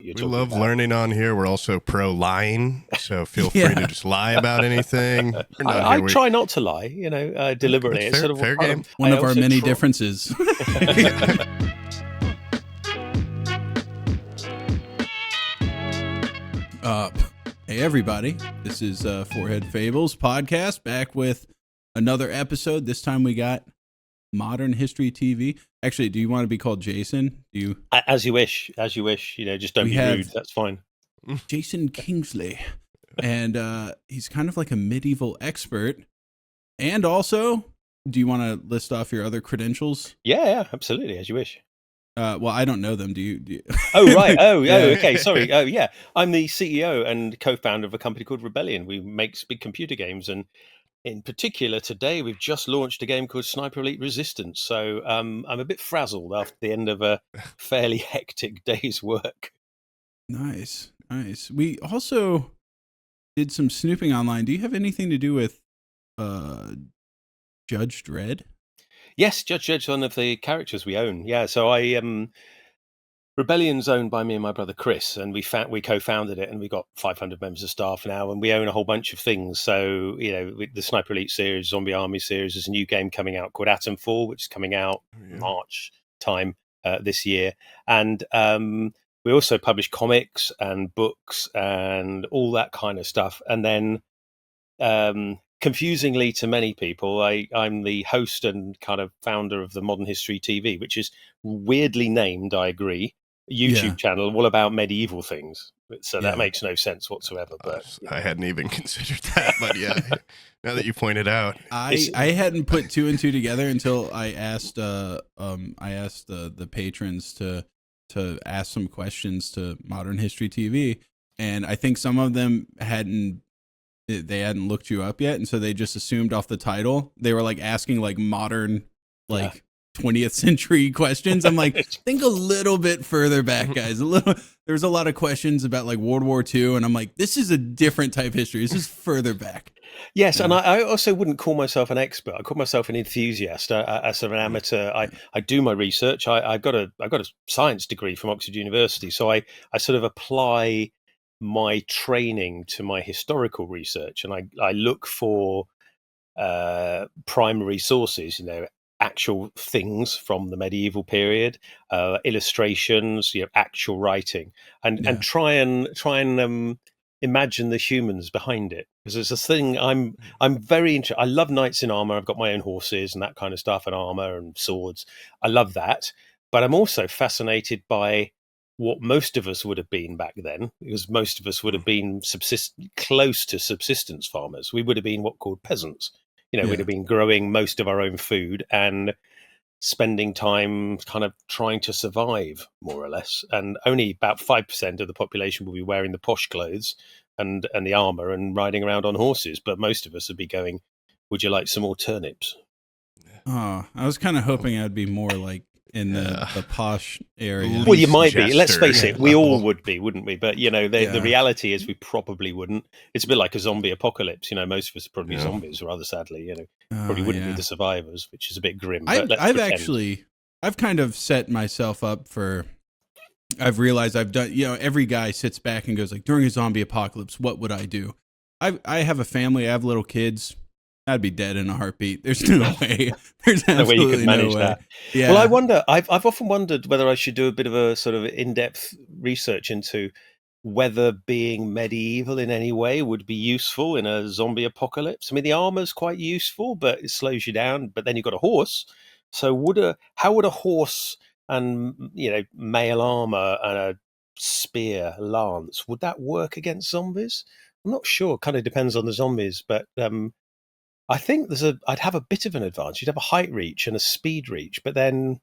you're We talking love about. learning on here. We're also pro lying, so feel free to just lie about anything. I try not to lie, deliberately. That's It's sort of fair game. One I of our also many try- differences. Hey everybody, this is Forehead Fables podcast, back with another episode. This time we got Modern History TV. Actually, do you want to be called Jason? Do you? As you wish. Just don't be rude. That's fine. Jason Kingsley, and he's kind of like a medieval expert. And also, do you want to list off your other credentials? Yeah, absolutely. As you wish. Well, I don't know them. Do you? Oh, right. Yeah. Okay. Sorry. Oh, yeah. I'm the CEO and co-founder of a company called Rebellion. We make big computer games, and in particular, today we've just launched a game called Sniper Elite Resistance. So I'm a bit frazzled after the end of a fairly hectic day's work. Nice. We also did some snooping online. Do you have anything to do with Judge Dredd? Yes, Judge Dredd's one of the characters we own. Yeah, so Rebellion's owned by me and my brother Chris, and we co-founded it, and we got 500 members of staff now, and we own a whole bunch of things. So with the Sniper Elite series, Zombie Army series, there's a new game coming out called Atom 4, which is coming out March time this year, and we also publish comics and books and all that kind of stuff. And then confusingly to many people, I'm the host and kind of founder of the Modern History TV, which is weirdly named, I agree, YouTube channel all about medieval things. So that makes no sense whatsoever. But I hadn't even considered that, but yeah, now that you pointed out, I hadn't put two and two together until I asked the patrons to ask some questions to Modern History TV, and I think some of them hadn't looked you up yet, and so they just assumed off the title they were like asking like modern 20th century questions. I'm like, think a little bit further back, guys. There's a lot of questions about like World War II, and I'm like, this is a different type of history. This is further back. Yes, and I also wouldn't call myself an expert. I call myself an enthusiast, as an amateur. I do my research. I've got a science degree from Oxford University, so I sort of apply my training to my historical research, and I look for primary sources, actual things from the medieval period, illustrations, actual writing, and try and imagine the humans behind it, because there's this thing I'm very interested. I love knights in armor. I've got my own horses and that kind of stuff, and armor and swords. I love that, but I'm also fascinated by what most of us would have been back then, because most of us would have been close to subsistence farmers. We would have been what called peasants. We'd have been growing most of our own food and spending time kind of trying to survive, more or less. And only about 5% of the population will be wearing the posh clothes and the armor and riding around on horses. But most of us would be going, would you like some more turnips? Oh, I was kind of hoping I'd be more like in the posh area. Well, you might be. Let's face it, we all would be, wouldn't we? But the reality is we probably wouldn't. It's a bit like a zombie apocalypse. Most of us are probably zombies, rather sadly. Probably wouldn't be the survivors, which is a bit grim. But I've kind of set myself up for. I've realized I've done. Every guy sits back and goes like, during a zombie apocalypse, what would I do? I have a family. I have little kids. I'd be dead in a heartbeat. There's no way. There's no way you could manage way. that. Yeah. Well, I wonder. I've often wondered whether I should do a bit of a sort of in-depth research into whether being medieval in any way would be useful in a zombie apocalypse. I mean, the armor's quite useful, but it slows you down. But then you've got a horse. So how would a horse and mail armor and a spear, lance, would that work against zombies? I'm not sure. Kind of depends on the zombies, but I think I'd have a bit of an advantage. You'd have a height reach and a speed reach, but then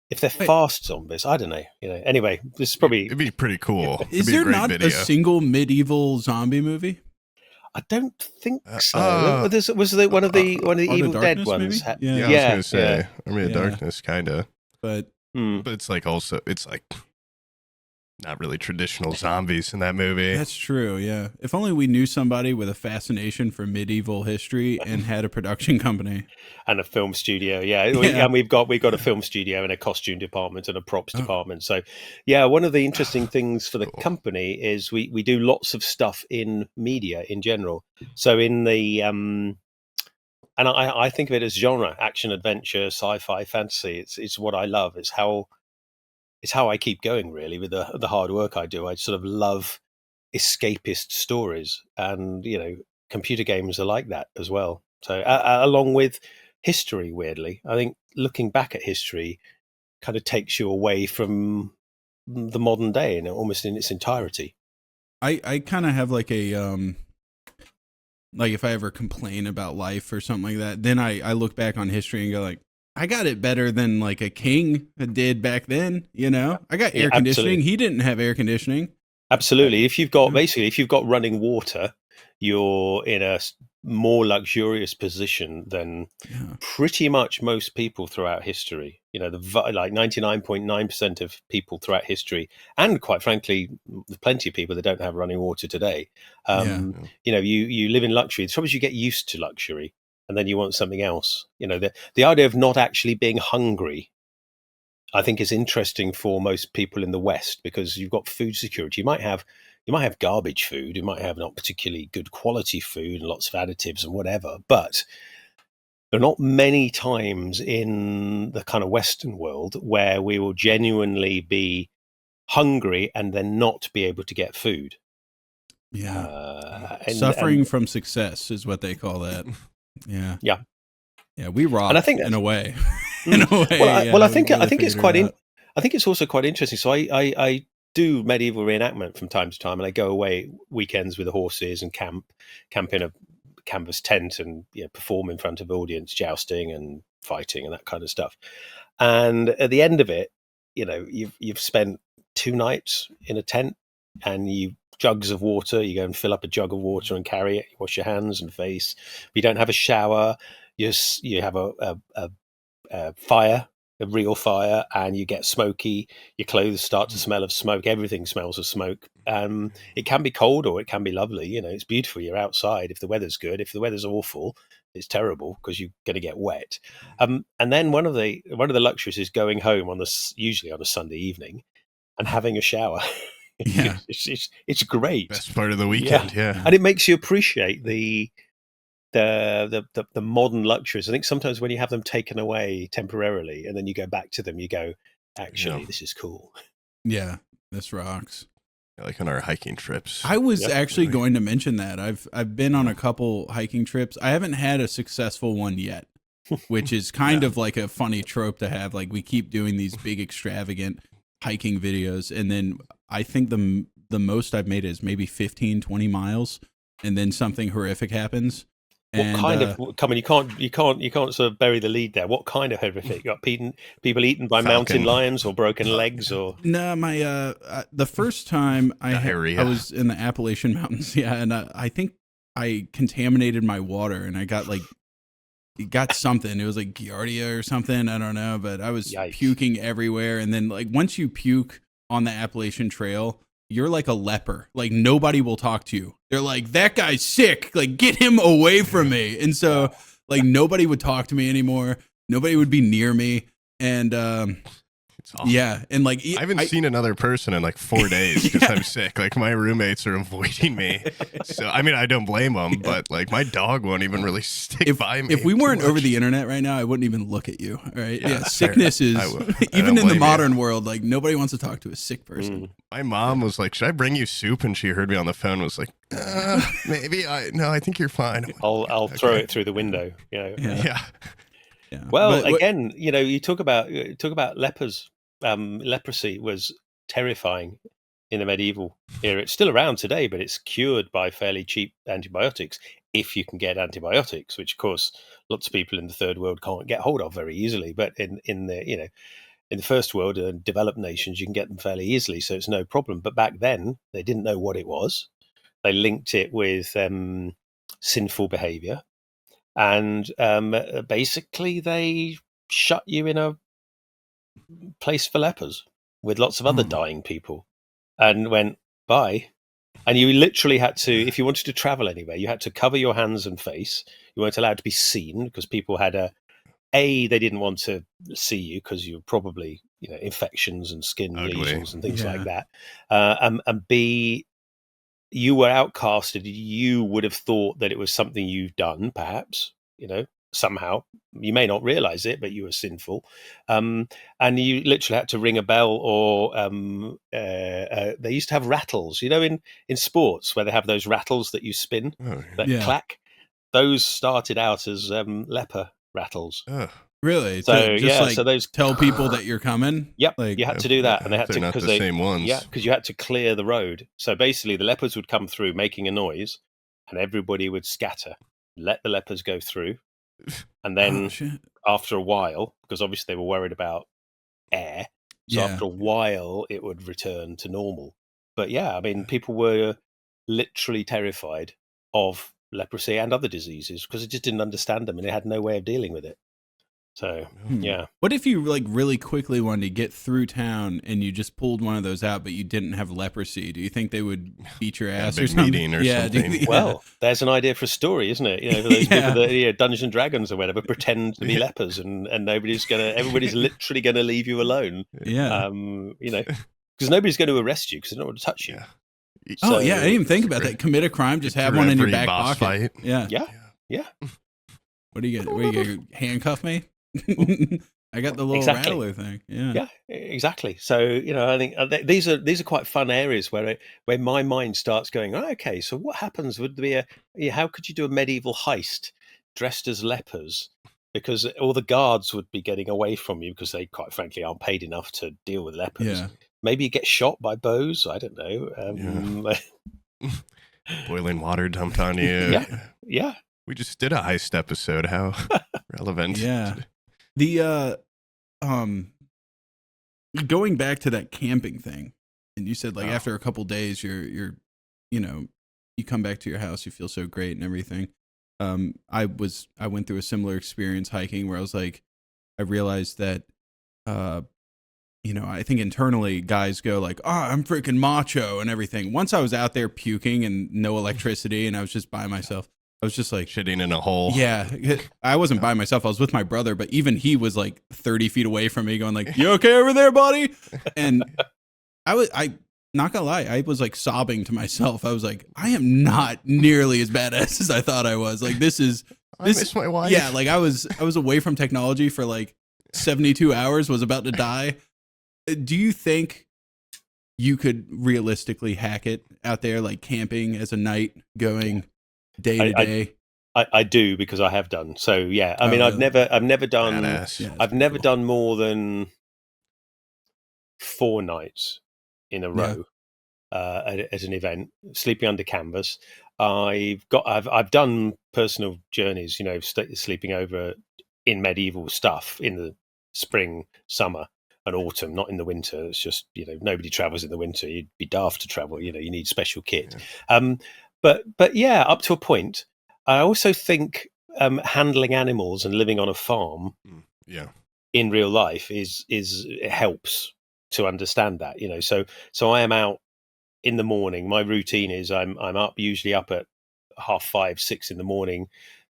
if they're fast zombies, I don't know. Anyway, this is probably it'd be pretty cool. Is there not a single medieval zombie movie? I don't think so. Was there one of the Evil Dead ones? I was gonna say Army of Darkness, kind of, but it's like Not really traditional zombies in that movie. That's true. Yeah. If only we knew somebody with a fascination for medieval history and had a production company. And a film studio, Yeah. and we've got a film studio and a costume department and a props Oh, department. So, yeah, one of the interesting things for the Cool. company is we do lots of stuff in media in general. So in the and I think of it as genre: action, adventure, sci-fi, fantasy. It's what I love. It's how I keep going, really, with the hard work I do. I sort of love escapist stories, and computer games are like that as well. So along with history, weirdly, I think looking back at history kind of takes you away from the modern day and almost in its entirety. I kind of have like a like if I ever complain about life or something like that, then I look back on history and go like, I got it better than like a king did back then. I got Yeah, air conditioning. He didn't have air conditioning. absolutely. If you've got running water, you're in a more luxurious position than Yeah. pretty much most people throughout history. Like 99.9% of people throughout history, and quite frankly, there's plenty of people that don't have running water today. Yeah. You live in luxury. The trouble is you get used to luxury, and then you want something else. The idea of not actually being hungry, I think, is interesting for most people in the West, because you've got food security. You might have garbage food, you might have not particularly good quality food and lots of additives and whatever, but there are not many times in the kind of Western world where we will genuinely be hungry and then not be able to get food. Yeah. And Suffering from success is what they call that. Yeah. yeah, Yeah. We rock and I think in that's a way. In a way. well, I We think really it's figured it out. I think it's also quite interesting. So I do medieval reenactment from time to time, and I go away weekends with the horses and camp in a canvas tent and perform in front of audience, jousting and fighting and that kind of stuff. And at the end of it, you've spent 2 nights in a tent, and jugs of water. You go and fill up a jug of water and carry it. You wash your hands and face. You don't have a shower. You have a fire, a real fire, and you get smoky. Your clothes start to smell of smoke. Everything smells of smoke. It can be cold or it can be lovely. It's beautiful. You're outside if the weather's good. If the weather's awful, it's terrible because you're going to get wet. And then one of the luxuries is going home usually on a Sunday evening and having a shower. Yeah. It's great. Best part of the weekend, yeah. And it makes you appreciate the modern luxuries. I think sometimes when you have them taken away temporarily and then you go back to them, you go, actually, this is cool. Yeah. This rocks. Like on our hiking trips. I was actually going to mention that. I've been on a couple hiking trips. I haven't had a successful one yet, which is kind of like a funny trope to have. Like we keep doing these big extravagant hiking videos, and then I think the most I've made is maybe 15, 20 miles, and then something horrific happens. What kind of? Come on, you can't sort of bury the lead there. What kind of horrific? You got people eaten by mountain lions or broken legs or? No, my the first time I was in the Appalachian Mountains, and I think I contaminated my water, and I got got something. It was like Giardia or something. I don't know, but I was puking everywhere, and then like once you puke on the Appalachian Trail, you're like a leper. Like nobody will talk to you. They're like, that guy's sick. Like get him away from me. And so like nobody would talk to me anymore. Nobody would be near me. And awesome. Yeah, and like I haven't seen another person in like 4 days because I'm sick. Like my roommates are avoiding me. So I mean, I don't blame them, but like my dog won't even really stick by me. If we weren't over the internet right now, I wouldn't even look at you. All right, sickness is even in the modern world. Like nobody wants to talk to a sick person. My mom was like, "Should I bring you soup?" And she heard me on the phone. Was like, "Maybe I think you're fine." Like, I'll throw it through the window. Yeah. Well, again, you talk about lepers. Leprosy was terrifying in the medieval era. It's still around today, but it's cured by fairly cheap antibiotics if you can get antibiotics, which of course lots of people in the third world can't get hold of very easily. But in the first world and developed nations, you can get them fairly easily, so it's no problem. But back then, they didn't know what it was. They linked it with sinful behavior, and basically they shut you in a place for lepers with lots of other dying people. and went, bye. And you literally had to, if you wanted to travel anywhere, you had to cover your hands and face. You weren't allowed to be seen because people had they didn't want to see you because you were probably, infections and skin Ugly. lesions and things like that. And B, you were outcasted. You would have thought that it was something you've done, perhaps, somehow. You may not realize it, but you were sinful. And you literally had to ring a bell, or they used to have rattles, in sports where they have those rattles that you spin that clack. Those started out as leper rattles. Really? So so those tell people that you're coming. Yep, you had to do that, and they had to, not because the same ones. Yeah, because you had to clear the road. So basically, the lepers would come through making a noise, and everybody would scatter, let the lepers go through, and then after a while, because obviously they were worried about air, so after a while it would return to normal. But yeah, I mean, people were literally terrified of leprosy and other diseases because they just didn't understand them, and they had no way of dealing with it. So, yeah. What if you really quickly wanted to get through town and you just pulled one of those out, but you didn't have leprosy? Do you think they would beat your ass or something? Meeting or something? Well, there's an idea for a story, isn't it? For those people that Dungeons and Dragons or whatever pretend to be lepers, and everybody's literally gonna leave you alone. Yeah. Because nobody's going to arrest you because they don't want to touch you. Yeah. So, I didn't even think about that. Commit a crime, just have one in your back pocket. Fight. Yeah. What do you get? What do you get? Handcuff me? I got the little rattler thing. Yeah, exactly. So I think these are quite fun areas where my mind starts going, okay, so what happens? Would there be how could you do a medieval heist dressed as lepers? Because all the guards would be getting away from you because they, quite frankly, aren't paid enough to deal with lepers. Yeah. Maybe you get shot by bows. I don't know. Boiling water dumped on you. Yeah. We just did a heist episode. How relevant? Yeah. The going back to that camping thing, and you said after a couple days, you're you come back to your house, you feel so great and everything. I went through a similar experience hiking where I was like, I realized that, I think internally guys go like, oh, I'm freaking macho and everything. Once I was out there puking and no electricity and I was just by myself, I was just like shitting in a hole. Yeah. I wasn't by myself. I was with my brother, but even he was like 30 feet away from me going like, you okay over there, buddy? And I not gonna lie, I was like sobbing to myself. I was like, I am not nearly as badass as I thought I was. Like I miss my wife. Yeah, like I was away from technology for like 72 hours, was about to die. Do you think you could realistically hack it out there, like camping as a night, going day to day? I do, because I have done. So yeah, I mean, I've never done. Yeah, I've never done more than 4 nights in a row as an event, sleeping under canvas. I've done personal journeys, sleeping over in medieval stuff in the spring, summer, and autumn, not in the winter. It's just nobody travels in the winter. You'd be daft to travel. You need special kit. Yeah. But yeah, up to a point. I also think handling animals and living on a farm, in real life it helps to understand that. So I am out in the morning. My routine is I'm usually up at 5:30, 6 in the morning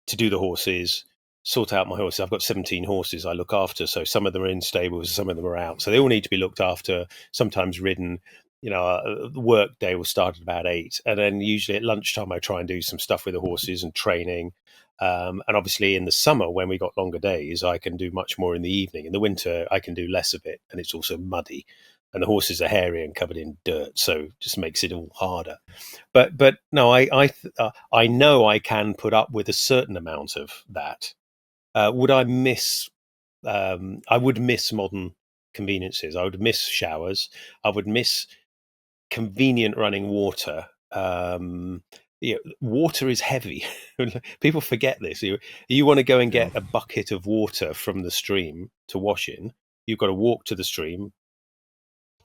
to do the horses, sort out my horses. I've got 17 horses I look after, so some of them are in stables, some of them are out. So they all need to be looked after, sometimes ridden. The work day will start at about 8, and then usually at lunchtime I try and do some stuff with the horses and training. And obviously in the summer, when we got longer days, I can do much more in the evening. In the winter, I can do less of it, and it's also muddy, and the horses are hairy and covered in dirt, so it just makes it all harder. But no, I know I can put up with a certain amount of that. Would I miss? I would miss modern conveniences. I would miss showers. I would miss convenient running water. Water is heavy. People forget this. You want to go and get a bucket of water from the stream to wash in. You've got to walk to the stream,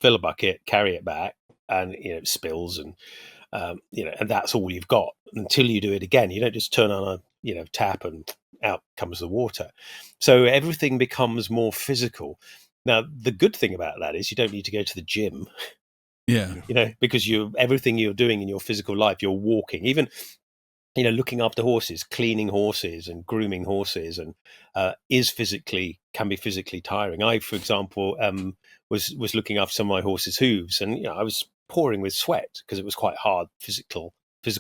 fill a bucket, carry it back, and it spills, and and that's all you've got until you do it again. You don't just turn on a tap and out comes the water. So everything becomes more physical. Now, the good thing about that is you don't need to go to the gym. Yeah. because everything you're doing in your physical life, you're walking, even looking after horses, cleaning horses and grooming horses, and can be physically tiring. I, for example, was looking after some of my horses' hooves, and I was pouring with sweat because it was quite hard physical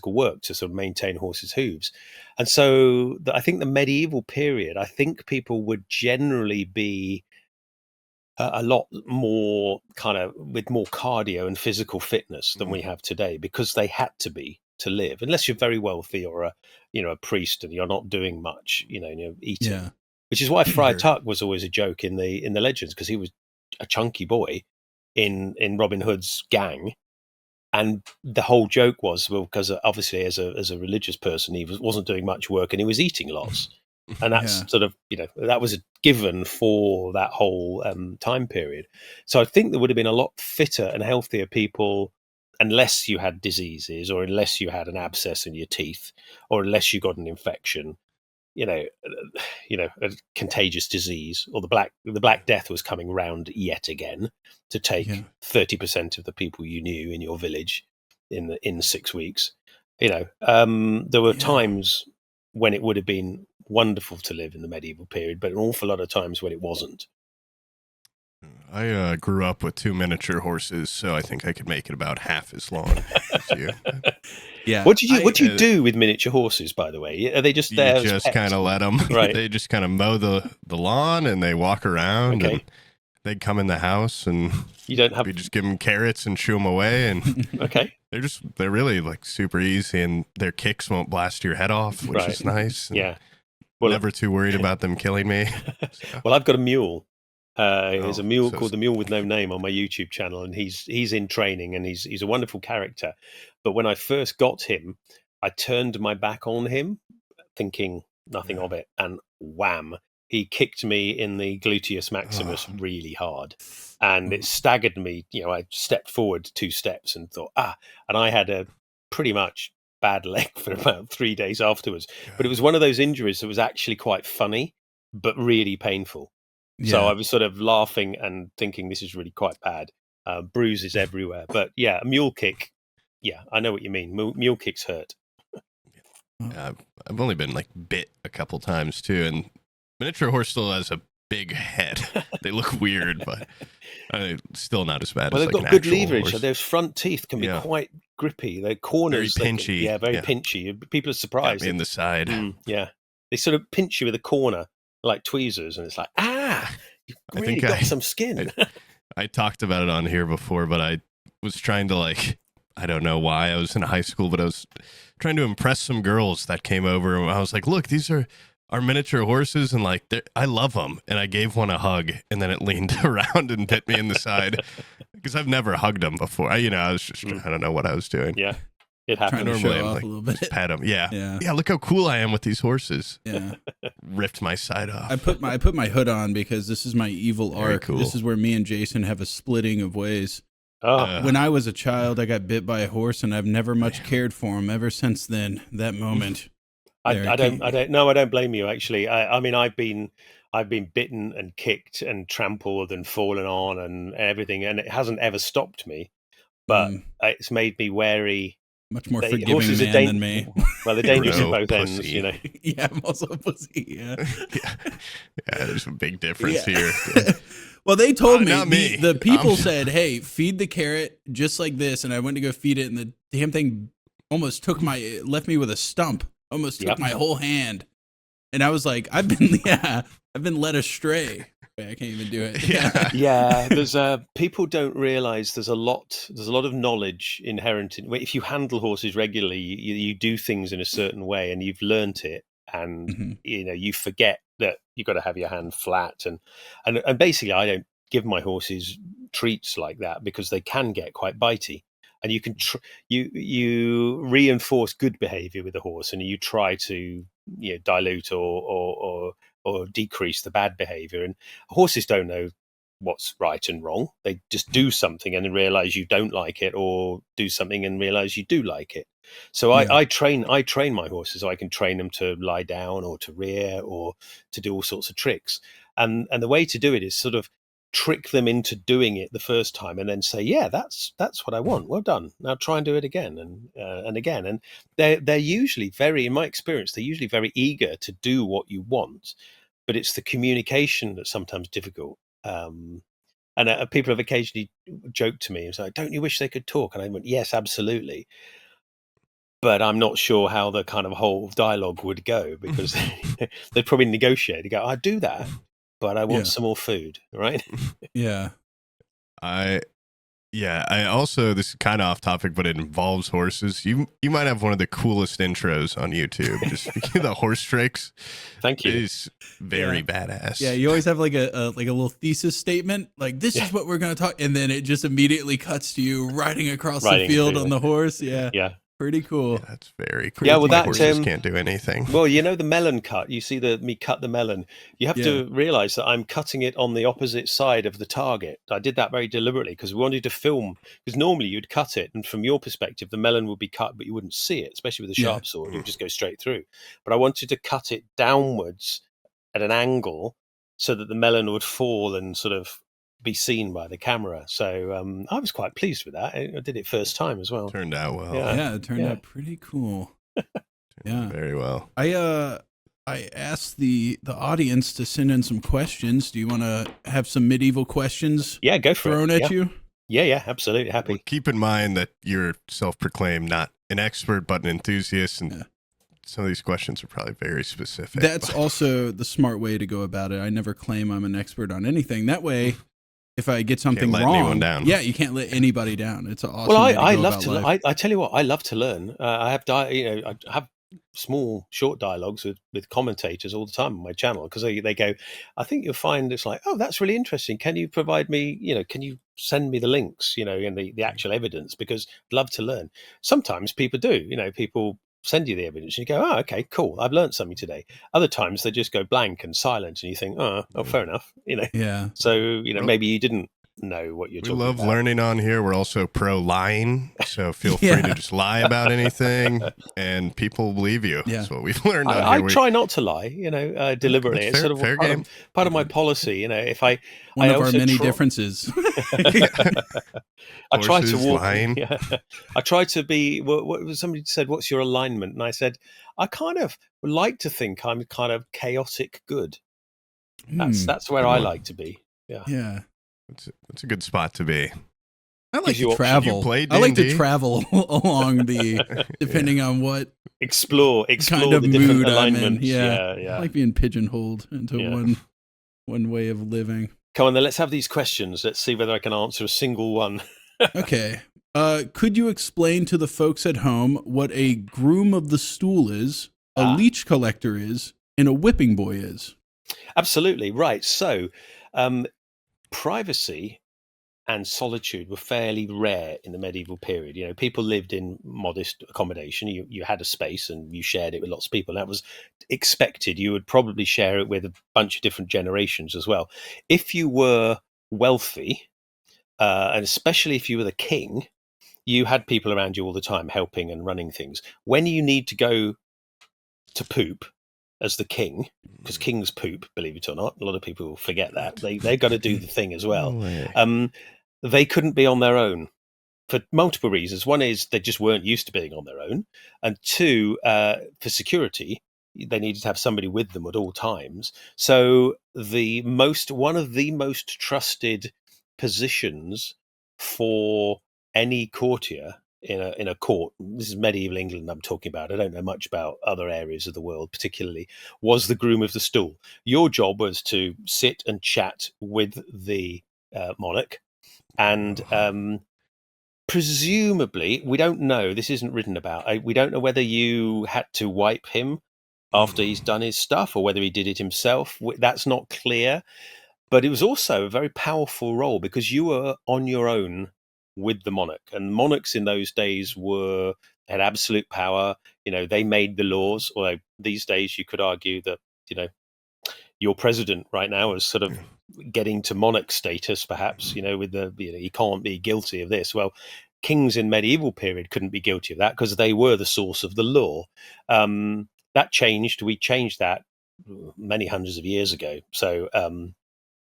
work to sort of maintain horses' hooves. And so I think the medieval period, I think people would generally be a lot more kind of with more cardio and physical fitness than we have today, because they had to be to live, unless you're very wealthy or a priest and you're not doing much, and you're eating. Yeah. Which is why Friar Sure. Tuck was always a joke in the legends, because he was a chunky boy in Robin Hood's gang. And the whole joke was, well, because obviously as a religious person, he wasn't doing much work and he was eating lots. And that's sort of, that was a given for that whole time period. So I think there would have been a lot fitter and healthier people, unless you had diseases, or unless you had an abscess in your teeth, or unless you got an infection, a contagious disease, or the Black Death was coming round yet again to take 30% of the people you knew in your village in 6 weeks. There were times when it would have been wonderful to live in the medieval period, but an awful lot of times when it wasn't. I grew up with 2 miniature horses, so I think I could make it about half as long as you. Yeah. What do you do with miniature horses, by the way? Are they just there? You just kind of let them. Right. They just kind of mow the lawn and they walk around. Okay. And they'd come in the house and you don't have. We just give them carrots and shoo them away. And okay. They're really like super easy, and their kicks won't blast your head off, which is nice. Yeah. Well, never too worried about them killing me. So. Well, I've got a mule. There's a mule called the Mule with No Name on my YouTube channel, and he's in training, and he's a wonderful character. But when I first got him, I turned my back on him, thinking nothing of it, and wham, he kicked me in the gluteus maximus really hard, and it staggered me. I stepped forward 2 steps and thought, and I had a pretty much bad leg for about 3 days afterwards. But it was one of those injuries that was actually quite funny, but really painful. Yeah. So I was sort of laughing and thinking, this is really quite bad. Bruises everywhere. But yeah, a mule kick. Yeah, I know what you mean. Mule kicks hurt. I've only been bit a couple times too, and miniature horse still has a big head. They look weird, but still not as bad as they've got good leverage. So their front teeth can be quite grippy. Their corners very pinchy. Very pinchy. People are surprised. Got me in the side. Yeah, they sort of pinch you with a corner like tweezers, and it's like, you've really got some skin. I talked about it on here before, but I was trying to I don't know why. I was in high school, but I was trying to impress some girls that came over, and I was like, look, these are our miniature horses, and I love them. And I gave one a hug, and then it leaned around and bit me in the side, because I've never hugged them before. I was just, I don't know what I was doing. Yeah. It happened. Trying to show off a little bit. Pat them. Yeah. Look how cool I am with these horses. Yeah. Ripped my side off. I put my hood on because this is my evil arc. Cool. This is where me and Jason have a splitting of ways. Oh. When I was a child, I got bit by a horse, and I've never much cared for him ever since then. That moment. I don't blame you. Actually, I mean, I've been bitten and kicked and trampled and fallen on and everything, and it hasn't ever stopped me. But it's made me wary. Much more forgiving man than me. Well, they're dangerous at both ends, Yeah, I'm also a pussy. Yeah. There's a big difference here. Well, they told me, not me. The people said, hey, feed the carrot just like this. And I went to go feed it, and the damn thing almost left me with a stump, almost took my whole hand. And I was like, I've been led astray. I can't even do it. Yeah. There's people don't realize there's a lot of knowledge inherent in, if you handle horses regularly, you do things in a certain way, and you've learnt it, and you forget that you've got to have your hand flat, and basically I don't give my horses treats like that, because they can get quite bitey, and you can you reinforce good behavior with the horse, and you try to dilute or decrease the bad behavior. And horses don't know what's right and wrong. They just do something and then realize you don't like it, or do something and realize you do like it. So I train my horses so I can train them to lie down or to rear or to do all sorts of tricks. And the way to do it is sort of trick them into doing it the first time, and then say, "Yeah, that's what I want. Well done. Now try and do it again and again." And they're usually very, in my experience, they're usually very eager to do what you want, but it's the communication that's sometimes difficult. And people have occasionally joked to me and said, "Don't you wish they could talk?" And I went, "Yes, absolutely." But I'm not sure how the kind of whole dialogue would go, because they'd probably negotiate. They go, "I do that, but I want some more food," right? Yeah. I also, this is kind of off topic, but it involves horses. You might have one of the coolest intros on YouTube. Just the horse tricks. Thank you. It is very badass. Yeah, you always have like a little thesis statement, like this is what we're going to talk, and then it just immediately cuts to you riding across the field on the horse. Yeah. Pretty cool. Yeah, that's very cool. Yeah, well, that horses can't do anything. Well, the melon cut. You see me cut the melon. You have to realize that I'm cutting it on the opposite side of the target. I did that very deliberately because we wanted to film. Because normally you'd cut it, and from your perspective, the melon would be cut, but you wouldn't see it, especially with a sharp sword. You'd just go straight through. But I wanted to cut it downwards at an angle so that the melon would fall and sort of be seen by the camera. So I was quite pleased with that. I did it first time as well. Turned out well. Yeah, it turned out pretty cool. Yeah, very well. I asked the audience to send in some questions. Do you want to have some medieval questions? Yeah, go for thrown at you. Yeah, absolutely happy. Well, keep in mind that you're self-proclaimed not an expert but an enthusiast, and some of these questions are probably very specific. That's also the smart way to go about it. I never claim I'm an expert on anything. That way, if I get something wrong, you can't let anybody down. It's an awesome. Well, way I to love to. I tell you what, I love to learn. I have I have small, short dialogues with commentators all the time on my channel, because they go, "I think you'll find it's like, oh, that's really interesting. Can you provide me? Can you send me the links? And the actual evidence, because I'd love to learn." Sometimes people do. People send you the evidence and you go, "Oh, okay, cool. I've learned something today." Other times they just go blank and silent, and you think, "Oh, fair enough." Yeah. So maybe you didn't know what you're talking about. We love learning on here. We're also pro lying, so feel free to just lie about anything, and people will believe you. Yeah. That's what we've learned on I here. try not to lie, deliberately. It's sort of fair game. Part of my policy. If I one of our many differences. I try to walk. Lying. Yeah, I try to be. What somebody said? What's your alignment? And I said, I kind of would like to think I'm kind of chaotic good. That's where I like to be. Yeah. Yeah. That's a good spot to be. I like to travel. I like to travel along depending on what explore kind of the different mood alignments. I'm in. Yeah. I like being pigeonholed into one way of living. Come on, then let's have these questions. Let's see whether I can answer a single one. Okay. Could you explain to the folks at home what a groom of the stool is, a leech collector is, and a whipping boy is? Absolutely. Right. So, privacy and solitude were fairly rare in the medieval period. People lived in modest accommodation. You had a space and you shared it with lots of people. That was expected. You would probably share it with a bunch of different generations as well. If you were wealthy, and especially if you were the king, you had people around you all the time helping and running things. When you need to go to poop as the king, because kings poop, believe it or not, a lot of people forget that. They've got to do the thing as well. They couldn't be on their own for multiple reasons. One is they just weren't used to being on their own. And two, for security, they needed to have somebody with them at all times. So one of the most trusted positions for any courtier in a court, this is medieval England I'm talking about, I don't know much about other areas of the world particularly, was the groom of the stool. Your job was to sit and chat with the monarch, and presumably, we don't know, this isn't written about, we don't know whether you had to wipe him after he's done his stuff or whether he did it himself. That's not clear. But it was also a very powerful role because you were on your own with the monarch, and monarchs in those days had absolute power. They made the laws, although these days you could argue that your president right now is sort of getting to monarch status, perhaps. With he can't be guilty of this. Well, kings in medieval period couldn't be guilty of that because they were the source of the law. That changed. We changed that many hundreds of years ago. So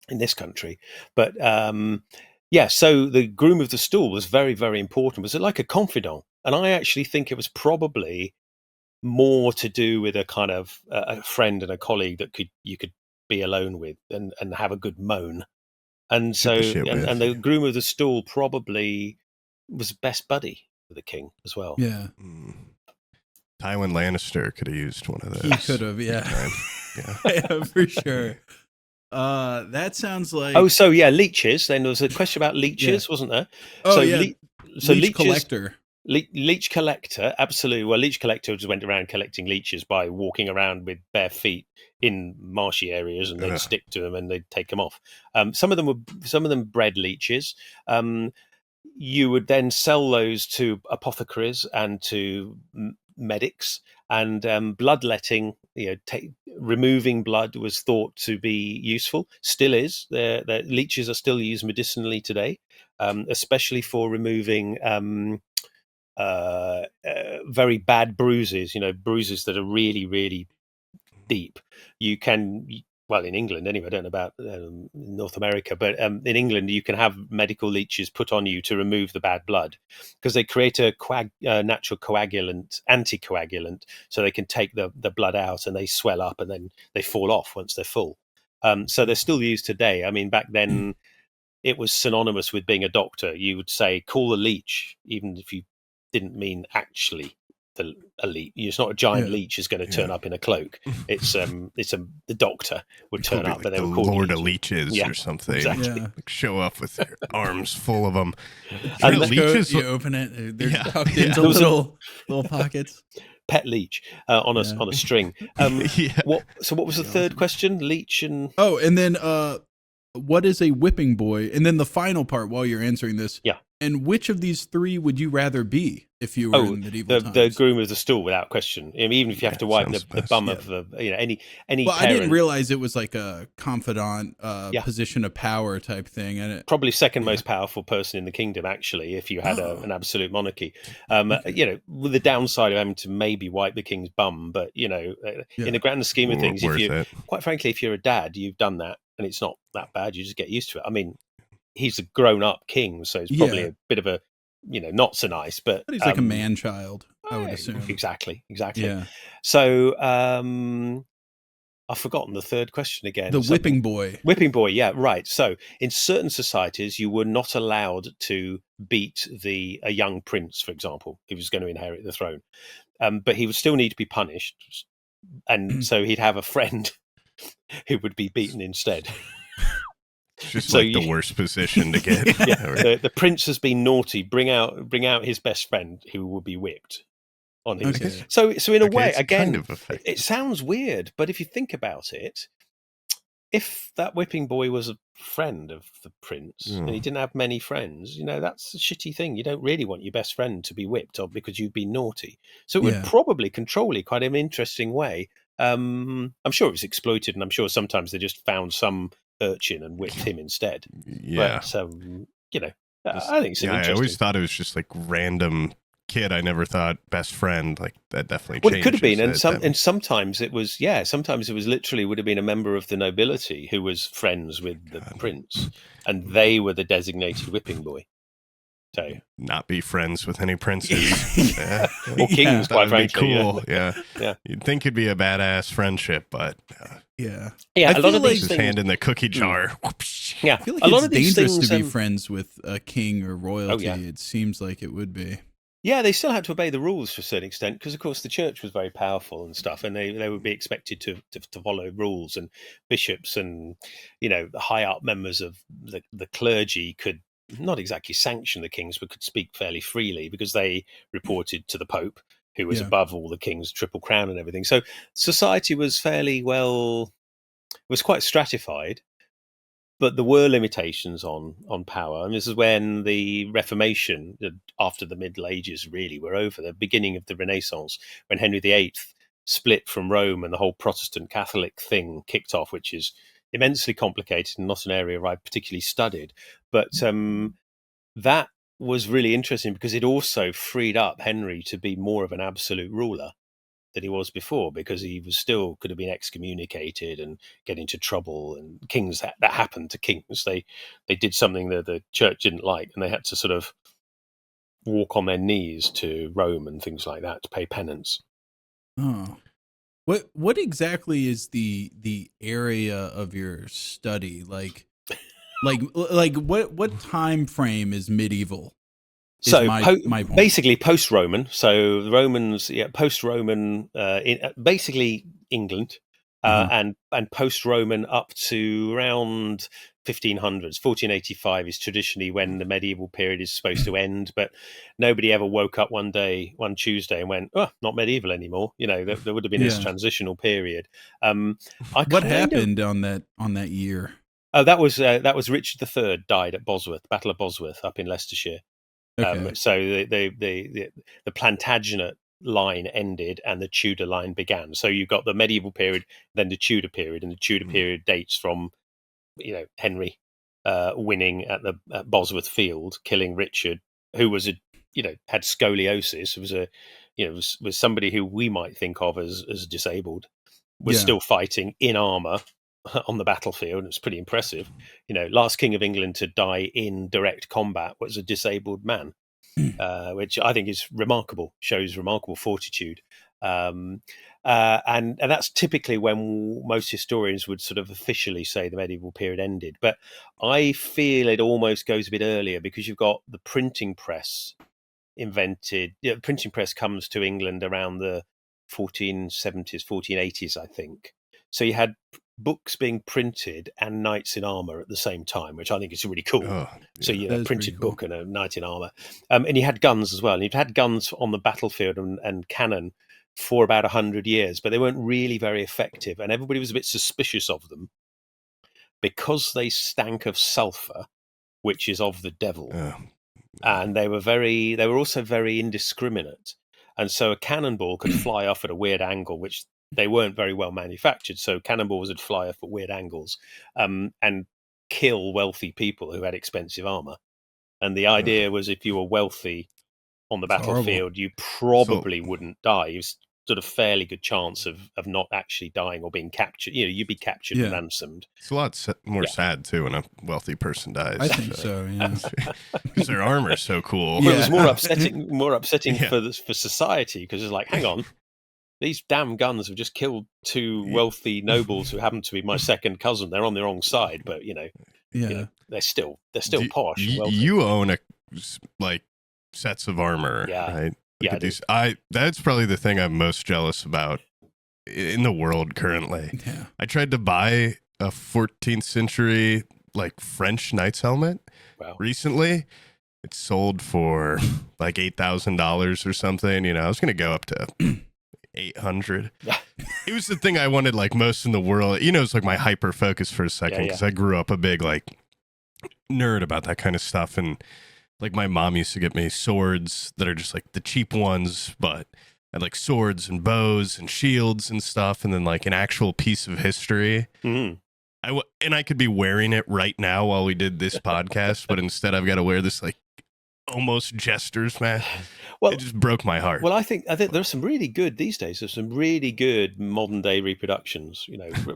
in this country. But so the groom of the stool was very, very important. Was it like a confidant? And I actually think it was probably more to do with a kind of a friend and a colleague that you could be alone with and have a good moan. And Shoot the so shit with. and the groom of the stool probably was best buddy with the king as well. Yeah. Tywin Lannister could have used one of those. He could have, yeah. Yeah, for sure. That sounds like... Oh, so yeah, leeches. Then there was a question about leeches, wasn't there? Oh, so yeah. So leech leeches, collector. Leech collector, absolutely. Well, leech collector just went around collecting leeches by walking around with bare feet in marshy areas, and they'd stick to them and they'd take them off. Some of them bred leeches. You would then sell those to apothecaries and to medics, and bloodletting. Removing blood was thought to be useful. Still is. The leeches are still used medicinally today, especially for removing very bad bruises. Bruises that are really, really deep. You can. Well, in England, anyway, I don't know about North America, but in England, you can have medical leeches put on you to remove the bad blood because they create a natural coagulant, anticoagulant, so they can take the blood out and they swell up and then they fall off once they're full. So they're still used today. I mean, back then, it was synonymous with being a doctor. You would say, call the leech, even if you didn't mean actually a leech. It's not a giant leech is going to turn up in a cloak. It's the doctor would turn up, but they were called Lord of Leeches or something. Exactly. Like show up with their arms full of them. And leeches, you open it, they're tucked into little pockets. Pet leech on a string. What was the third question? Leech and and then what is a whipping boy? And then the final part while you're answering this. Yeah. And which of these three would you rather be if you were in medieval times? The groom of the stool, without question. I mean, even if you have to wipe the bum of any. Well, parent. I didn't realize it was like a confidant position of power type thing, and probably second most powerful person in the kingdom, actually, if you had an absolute monarchy. With the downside of having to maybe wipe the king's bum, but in the grand scheme of things, quite frankly, if you're a dad, you've done that, and it's not that bad. You just get used to it. I mean, he's a grown-up king, so it's probably a bit of a, not so nice, but he's like a man-child, I would assume. Exactly. Yeah. So I've forgotten the third question again. The whipping boy. Whipping boy, yeah, right. So in certain societies, you were not allowed to beat a young prince, for example, who was going to inherit the throne, but he would still need to be punished, and so he'd have a friend who would be beaten instead. Just the worst position to get. The prince has been naughty. Bring out his best friend who will be whipped on his. Okay. So in a way, again, kind of it sounds weird, but if you think about it, if that whipping boy was a friend of the prince and he didn't have many friends, that's a shitty thing. You don't really want your best friend to be whipped because you've been naughty. So it would probably control it quite an interesting way. I'm sure it was exploited, and I'm sure sometimes they just found some urchin and whipped him instead. Yeah. But, I think it's interesting. I always thought it was just like random kid. I never thought best friend. Like that definitely Well, it could have been, and sometimes it was, sometimes it was literally would have been a member of the nobility who was friends with the prince, and they were the designated whipping boy. So not be friends with any princes or kings, quite frankly. Cool. Yeah. You'd think it'd be a badass friendship, but yeah. A lot of these his things, hand in the cookie jar. I feel like it's dangerous to be friends with a king or royalty. It seems like it would be. Yeah, they still had to obey the rules to a certain extent because, of course, the church was very powerful and stuff, and they would be expected to follow rules, and bishops and high up members of the clergy could not exactly sanction the kings, but could speak fairly freely because they reported to the Pope, who was above all the kings, triple crown and everything. So society was was quite stratified. But there were limitations on power, and this is when the Reformation, after the Middle Ages, really were over. The beginning of the Renaissance, when Henry VIII split from Rome and the whole Protestant Catholic thing kicked off, which is immensely complicated and not an area I particularly studied. But that was really interesting because it also freed up Henry to be more of an absolute ruler that he was before, because he was still could have been excommunicated and get into trouble. And kings, that happened to kings. They did something that the church didn't like, and they had to sort of walk on their knees to Rome and things like that to pay penance. Oh. What exactly is the area of your study? Like what time frame is medieval? Is So my point. basically post-Roman. So the Romans, post-Roman, basically England, and post-Roman up to around 1500s. 1485 is traditionally when the medieval period is supposed to end, but nobody ever woke up one Tuesday, and went, "Oh, not medieval anymore." There would have been this transitional period. What happened on that year? Oh, that was Richard III died at Bosworth, Battle of Bosworth, up in Leicestershire. Okay. So the Plantagenet line ended and the Tudor line began. So you've got the medieval period, then the Tudor period, and the Tudor period dates from Henry winning at Bosworth Field, killing Richard, who was had scoliosis, was somebody who we might think of as disabled, was still fighting in armor on the battlefield. It's pretty impressive. Last king of England to die in direct combat was a disabled man, which I think is remarkable, shows remarkable fortitude. And that's typically when most historians would sort of officially say the medieval period ended. But I feel it almost goes a bit earlier, because you've got the printing press invented. The printing press comes to England around the 1470s, 1480s, I think. So you had books being printed and knights in armor at the same time, which I think is really cool. Oh, So you That had a is printed pretty cool. book and a knight in armor, and you had guns as well. And you'd had guns on the battlefield and cannon for about 100 years, but they weren't really very effective, and everybody was a bit suspicious of them because they stank of sulfur, which is of the devil. And they were also very indiscriminate, and so a cannonball could fly off at a weird angle, which they weren't very well manufactured. So cannonballs would fly off at weird angles, and kill wealthy people who had expensive armor. And the idea was, if you were wealthy on the battlefield, you probably wouldn't die. You stood a fairly good chance of not actually dying or being captured. You'd be captured and ransomed. It's a lot more sad too when a wealthy person dies. I think so. Yeah, because their armor's so cool. Well, it was more upsetting for society, because it's like, hang on, these damn guns have just killed two wealthy nobles who happen to be my second cousin. They're on the wrong side, but they're still posh. And wealthy. You own sets of armor, right? Look at these. That's probably the thing I'm most jealous about in the world currently. Yeah. I tried to buy a 14th century French knight's helmet recently. It sold for $8,000 or something. I was gonna go up to 800. It was the thing I wanted most in the world. It's my hyper focus for a second, because I grew up a big nerd about that kind of stuff. And my mom used to get me swords that are just the cheap ones, but I had swords and bows and shields and stuff, and then an actual piece of history. I could be wearing it right now while we did this podcast, but instead I've got to wear this almost jester's mask. Well, it just broke my heart. Well, I think there's some really good these days. There's some really good modern day reproductions.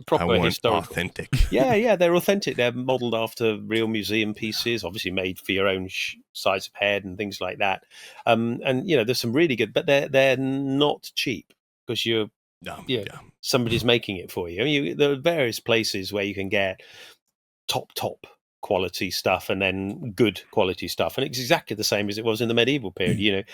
Proper historical, authentic. Yeah, they're authentic. They're modelled after real museum pieces, obviously made for your own size of head and things like that. And there's some really good, but they're not cheap, because somebody's making it for you. There are various places where you can get top quality stuff and then good quality stuff, and it's exactly the same as it was in the medieval period.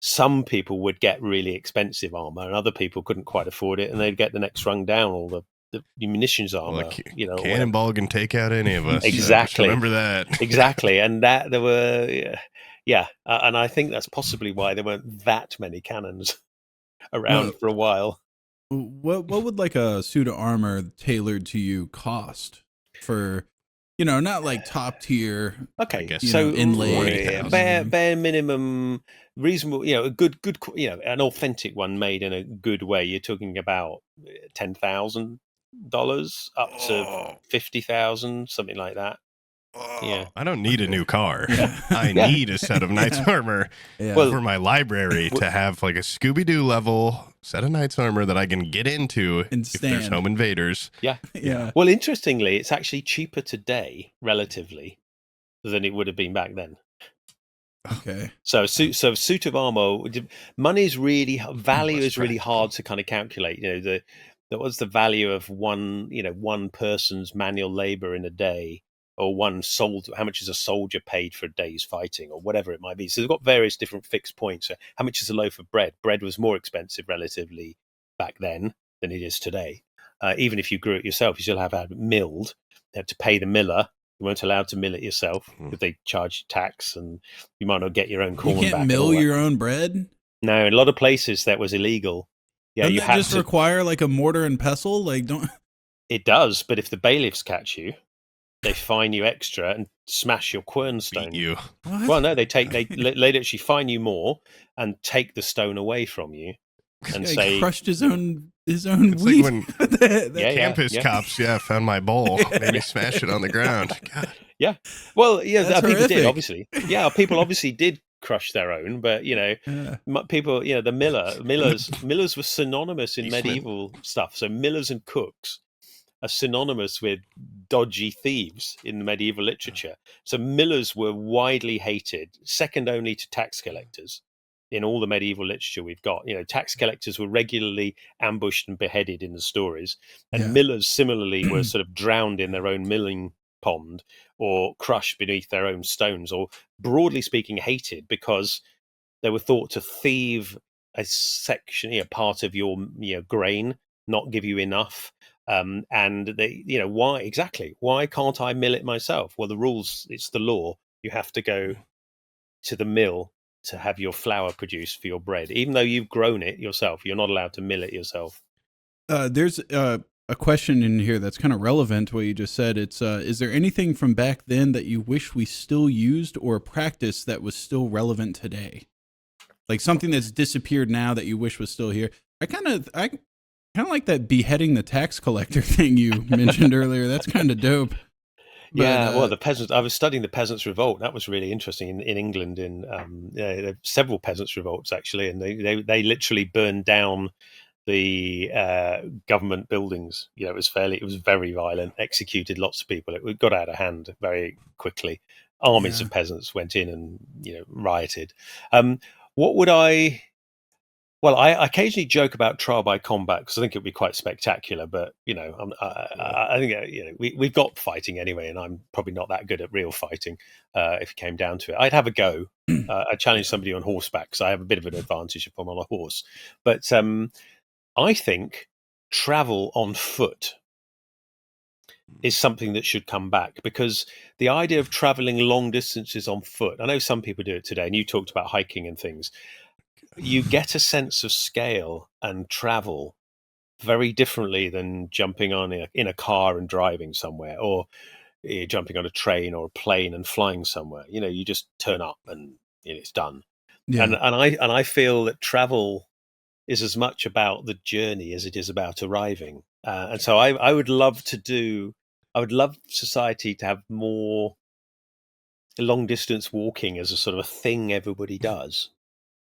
Some people would get really expensive armor, and other people couldn't quite afford it, and they'd get the next rung down, or the munitions armor. Cannonball can take out any of us. Exactly. Remember that. Exactly, and that there were and I think that's possibly why there weren't that many cannons around for a while. What would a suit of armor tailored to you cost? For not top tier. Okay, so inlaid, bare minimum, reasonable. A good, an authentic one made in a good way. You're talking about $10,000 up to $50,000, something like that. Yeah. I don't need a new car. Yeah. I Yeah. need a set of knight's armor Yeah. Well, for my library to have like a Scooby-Doo level set of knight's armor that I can get into And if there's stand. home invaders. yeah. Yeah. Well, interestingly, it's actually cheaper today, relatively, than it would have been back then. Okay. So a suit of armor, money is really, value Less is really practical. hard to kind of calculate. What's the value of one person's manual labor in a day, or one soldier? How much is a soldier paid for a day's fighting, or whatever it might be? So they've got various different fixed points. So how much is a loaf of bread? Bread was more expensive relatively back then than it is today. Even if you grew it yourself, you still have to have it milled. You have to pay the miller. You weren't allowed to mill it yourself because they charge tax, and you might not get your own corn You back. can't and mill all that. your own bread? No, in a lot of places that was illegal. Yeah, Doesn't you that had just to. require like a mortar and pestle? Like, don't. It does, but if the bailiffs catch you, they fine you extra and smash your quernstone. Beat you. What? Well, no, they actually fine you more and take the stone away from you and Yeah, he say, crushed his own It's wheat. like when Yeah, campus cops, found my bowl, made me smash it on the ground. God. yeah. Well, yeah, That's people did, horrific. obviously. Yeah, people obviously did crush their own, but Yeah. people, the millers were synonymous in Eastman. medieval stuff. So millers and cooks are synonymous with dodgy thieves in the medieval literature. So millers were widely hated, second only to tax collectors. In all the medieval literature we've got, tax collectors were regularly ambushed and beheaded in the stories, and Yeah. millers similarly were sort of drowned in their own milling pond or crushed beneath their own stones, or broadly speaking hated because they were thought to thieve a section, part of your grain, not give you enough. And they, why can't I mill it myself? Well, the rules, it's the law. You have to go to the mill to have your flour produced for your bread. Even though you've grown it yourself, you're not allowed to mill it yourself. There's a question in here that's kind of relevant to what you just said. It's is there anything from back then that you wish we still used or practiced that was still relevant today? Like something that's disappeared now that you wish was still here. I kind of like that beheading the tax collector thing you mentioned earlier. That's kind of dope. But, well, the peasants. I was studying the Peasants' Revolt. That was really interesting in England. There were several peasants' revolts actually, and they literally burned down the government buildings. It was very violent. Executed lots of people. It got out of hand very quickly. Armies of peasants went in and rioted. What would I? Well, I occasionally joke about trial by combat because I think it would be quite spectacular. But I think we've got fighting anyway, and I'm probably not that good at real fighting. If it came down to it, I'd have a go. I'd challenge somebody on horseback because I have a bit of an advantage if I'm on a horse. But I think travel on foot is something that should come back, because the idea of traveling long distances on foot, I know some people do it today, and you talked about hiking and things. You get a sense of scale and travel very differently than jumping on in a car and driving somewhere, or jumping on a train or a plane and flying somewhere. You just turn up and it's done. Yeah. And I feel that travel is as much about the journey as it is about arriving. And so I would love society to have more long distance walking as a sort of a thing everybody does.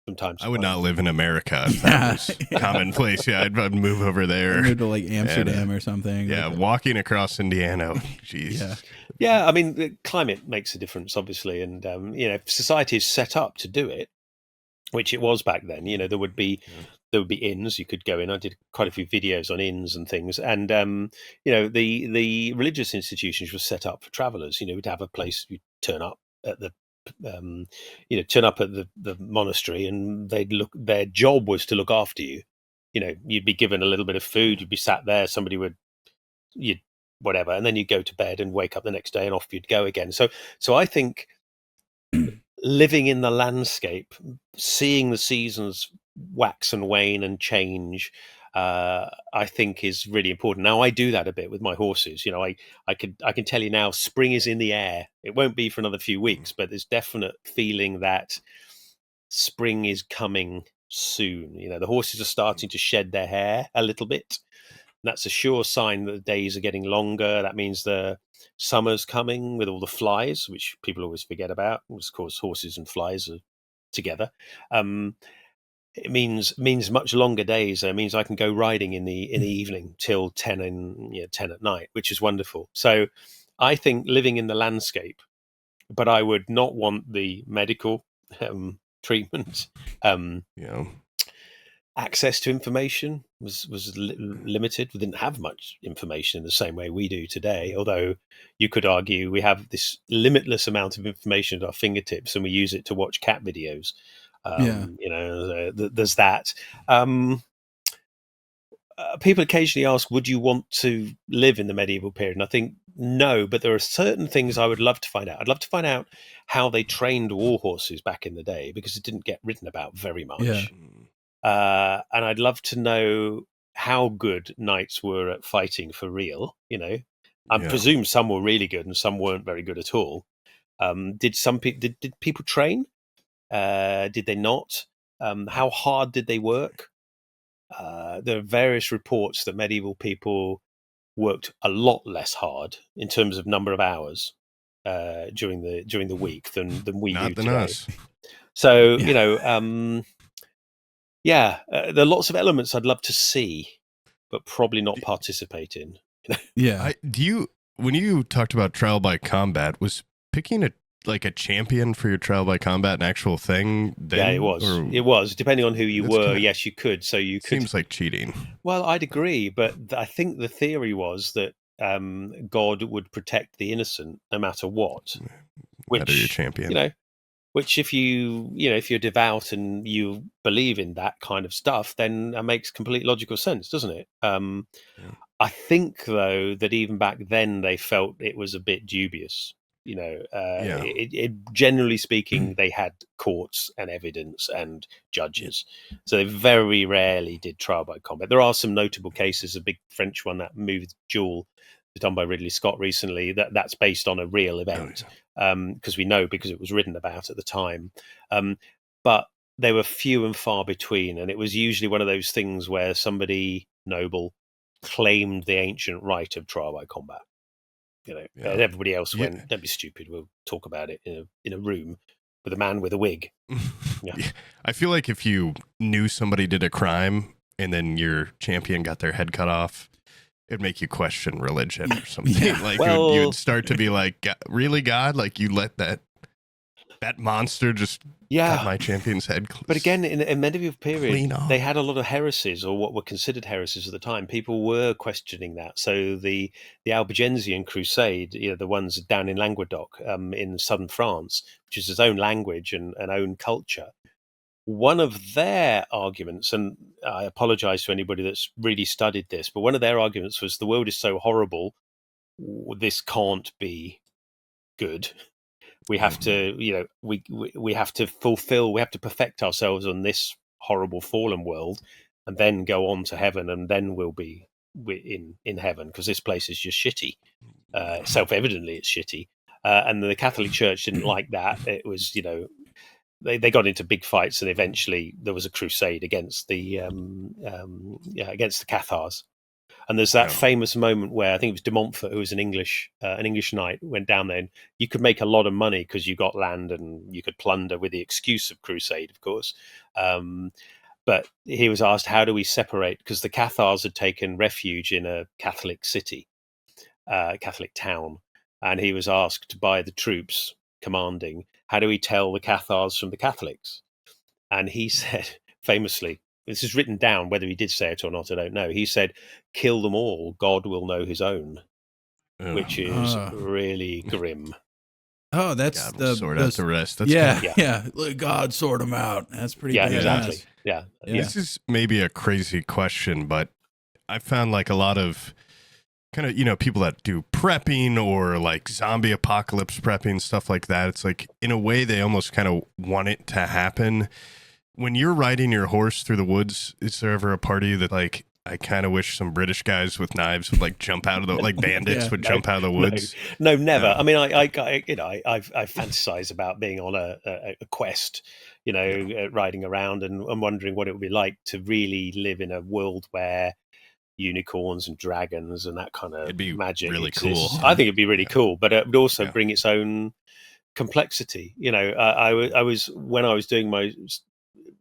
Sometimes I would not live in America if that was commonplace. Yeah, I'd move over there. Move to like Amsterdam or something. Yeah, walking across Indiana. Jeez. Yeah. I mean, the climate makes a difference, obviously, and if society is set up to do it, which it was back then. There would be inns you could go in. I did quite a few videos on inns and things, and the religious institutions were set up for travelers. We'd have a place you turn up at the monastery, and their job was to look after you. You'd be given a little bit of food, you'd be sat there, you'd whatever, and then you'd go to bed and wake up the next day and off you'd go again. So I think living in the landscape, seeing the seasons wax and wane and change, I think is really important. Now, I do that a bit with my horses. I can tell you now, spring is in the air. It won't be for another few weeks, but there's definite feeling that spring is coming soon. The horses are starting to shed their hair a little bit. And that's a sure sign that the days are getting longer. That means the summer's coming with all the flies, which people always forget about. Of course, horses and flies are together. It means much longer days. It means I can go riding in the evening till 10 at night, which is wonderful. So I think living in the landscape, but I would not want the medical treatment. Access to information was limited. We didn't have much information in the same way we do today, although you could argue we have this limitless amount of information at our fingertips and we use it to watch cat videos. There's that. People occasionally ask, would you want to live in the medieval period? And I think no, but there are certain things I would love to find out. I'd love to find out how they trained war horses back in the day, because it didn't get written about very much. And I'd love to know how good knights were at fighting for real. I presume some were really good and some weren't very good at all. Did people train? Did they not? How hard did they work? There are various reports that medieval people worked a lot less hard in terms of number of hours during the week than we do today. Us. So there are lots of elements I'd love to see, but probably not participate in. When you talked about trial by combat, was picking a champion for your trial by combat an actual thing then? Yeah, it was. It was. Depending on who you were, yes, you could. So you could. Seems like cheating. Well, I'd agree, but I think the theory was that God would protect the innocent no matter what. Which your champion. Which if you're devout and you believe in that kind of stuff, then that makes complete logical sense, doesn't it? I think though that even back then they felt it was a bit dubious. Generally speaking, they had courts and evidence and judges, so they very rarely did trial by combat. There are some notable cases. A big French one, that movie Duel, done by Ridley Scott recently, that's based on a real event, because it was written about at the time, but they were few and far between, and it was usually one of those things where somebody noble claimed the ancient right of trial by combat. And everybody else went, don't be stupid, we'll talk about it in a room with a man with a wig. I feel like if you knew somebody did a crime and then your champion got their head cut off, it'd make you question religion or something. You would start to be like, really, God? Like, you let that monster just cut my champion's head. But again, in medieval period, they had a lot of heresies, or what were considered heresies at the time. People were questioning that. So the Albigensian Crusade, the ones down in Languedoc, in southern France, which is its own language and own culture. One of their arguments, and I apologize to anybody that's really studied this, but one of their arguments was the world is so horrible, this can't be good. We have to, we have to perfect ourselves on this horrible fallen world, and then go on to heaven, and then we'll be in heaven, because this place is just shitty. Self-evidently, it's shitty. And the Catholic Church didn't like that. It was, they got into big fights, and eventually there was a crusade against the Cathars. And there's that famous moment where I think it was de Montfort, who was an English knight, went down there, and you could make a lot of money because you got land and you could plunder with the excuse of crusade, of course. But he was asked, how do we separate? Because the Cathars had taken refuge in a Catholic city, Catholic town. And he was asked by the troops commanding, how do we tell the Cathars from the Catholics? And he said, famously, this is written down, whether he did say it or not, I don't know. He said, kill them all, God will know his own, which is really grim. Oh, that's God sort out the rest. That's Let God sort them out. That's pretty badass. Exactly. Yeah. This is maybe a crazy question, but I found like a lot of kind of, people that do prepping or like zombie apocalypse prepping, stuff like that. It's like, in a way, they almost kind of want it to happen. When you're riding your horse through the woods, is there ever a party that like, I kind of wish some British guys with knives would like jump out of the, like bandits would jump out of the woods? No, never. I mean, I fantasize about being on a quest, riding around and wondering what it would be like to really live in a world where unicorns and dragons and that kind of It'd be magic really exists. cool. I think it'd be really cool, but it would also Yeah. bring its own complexity. I was when I was doing my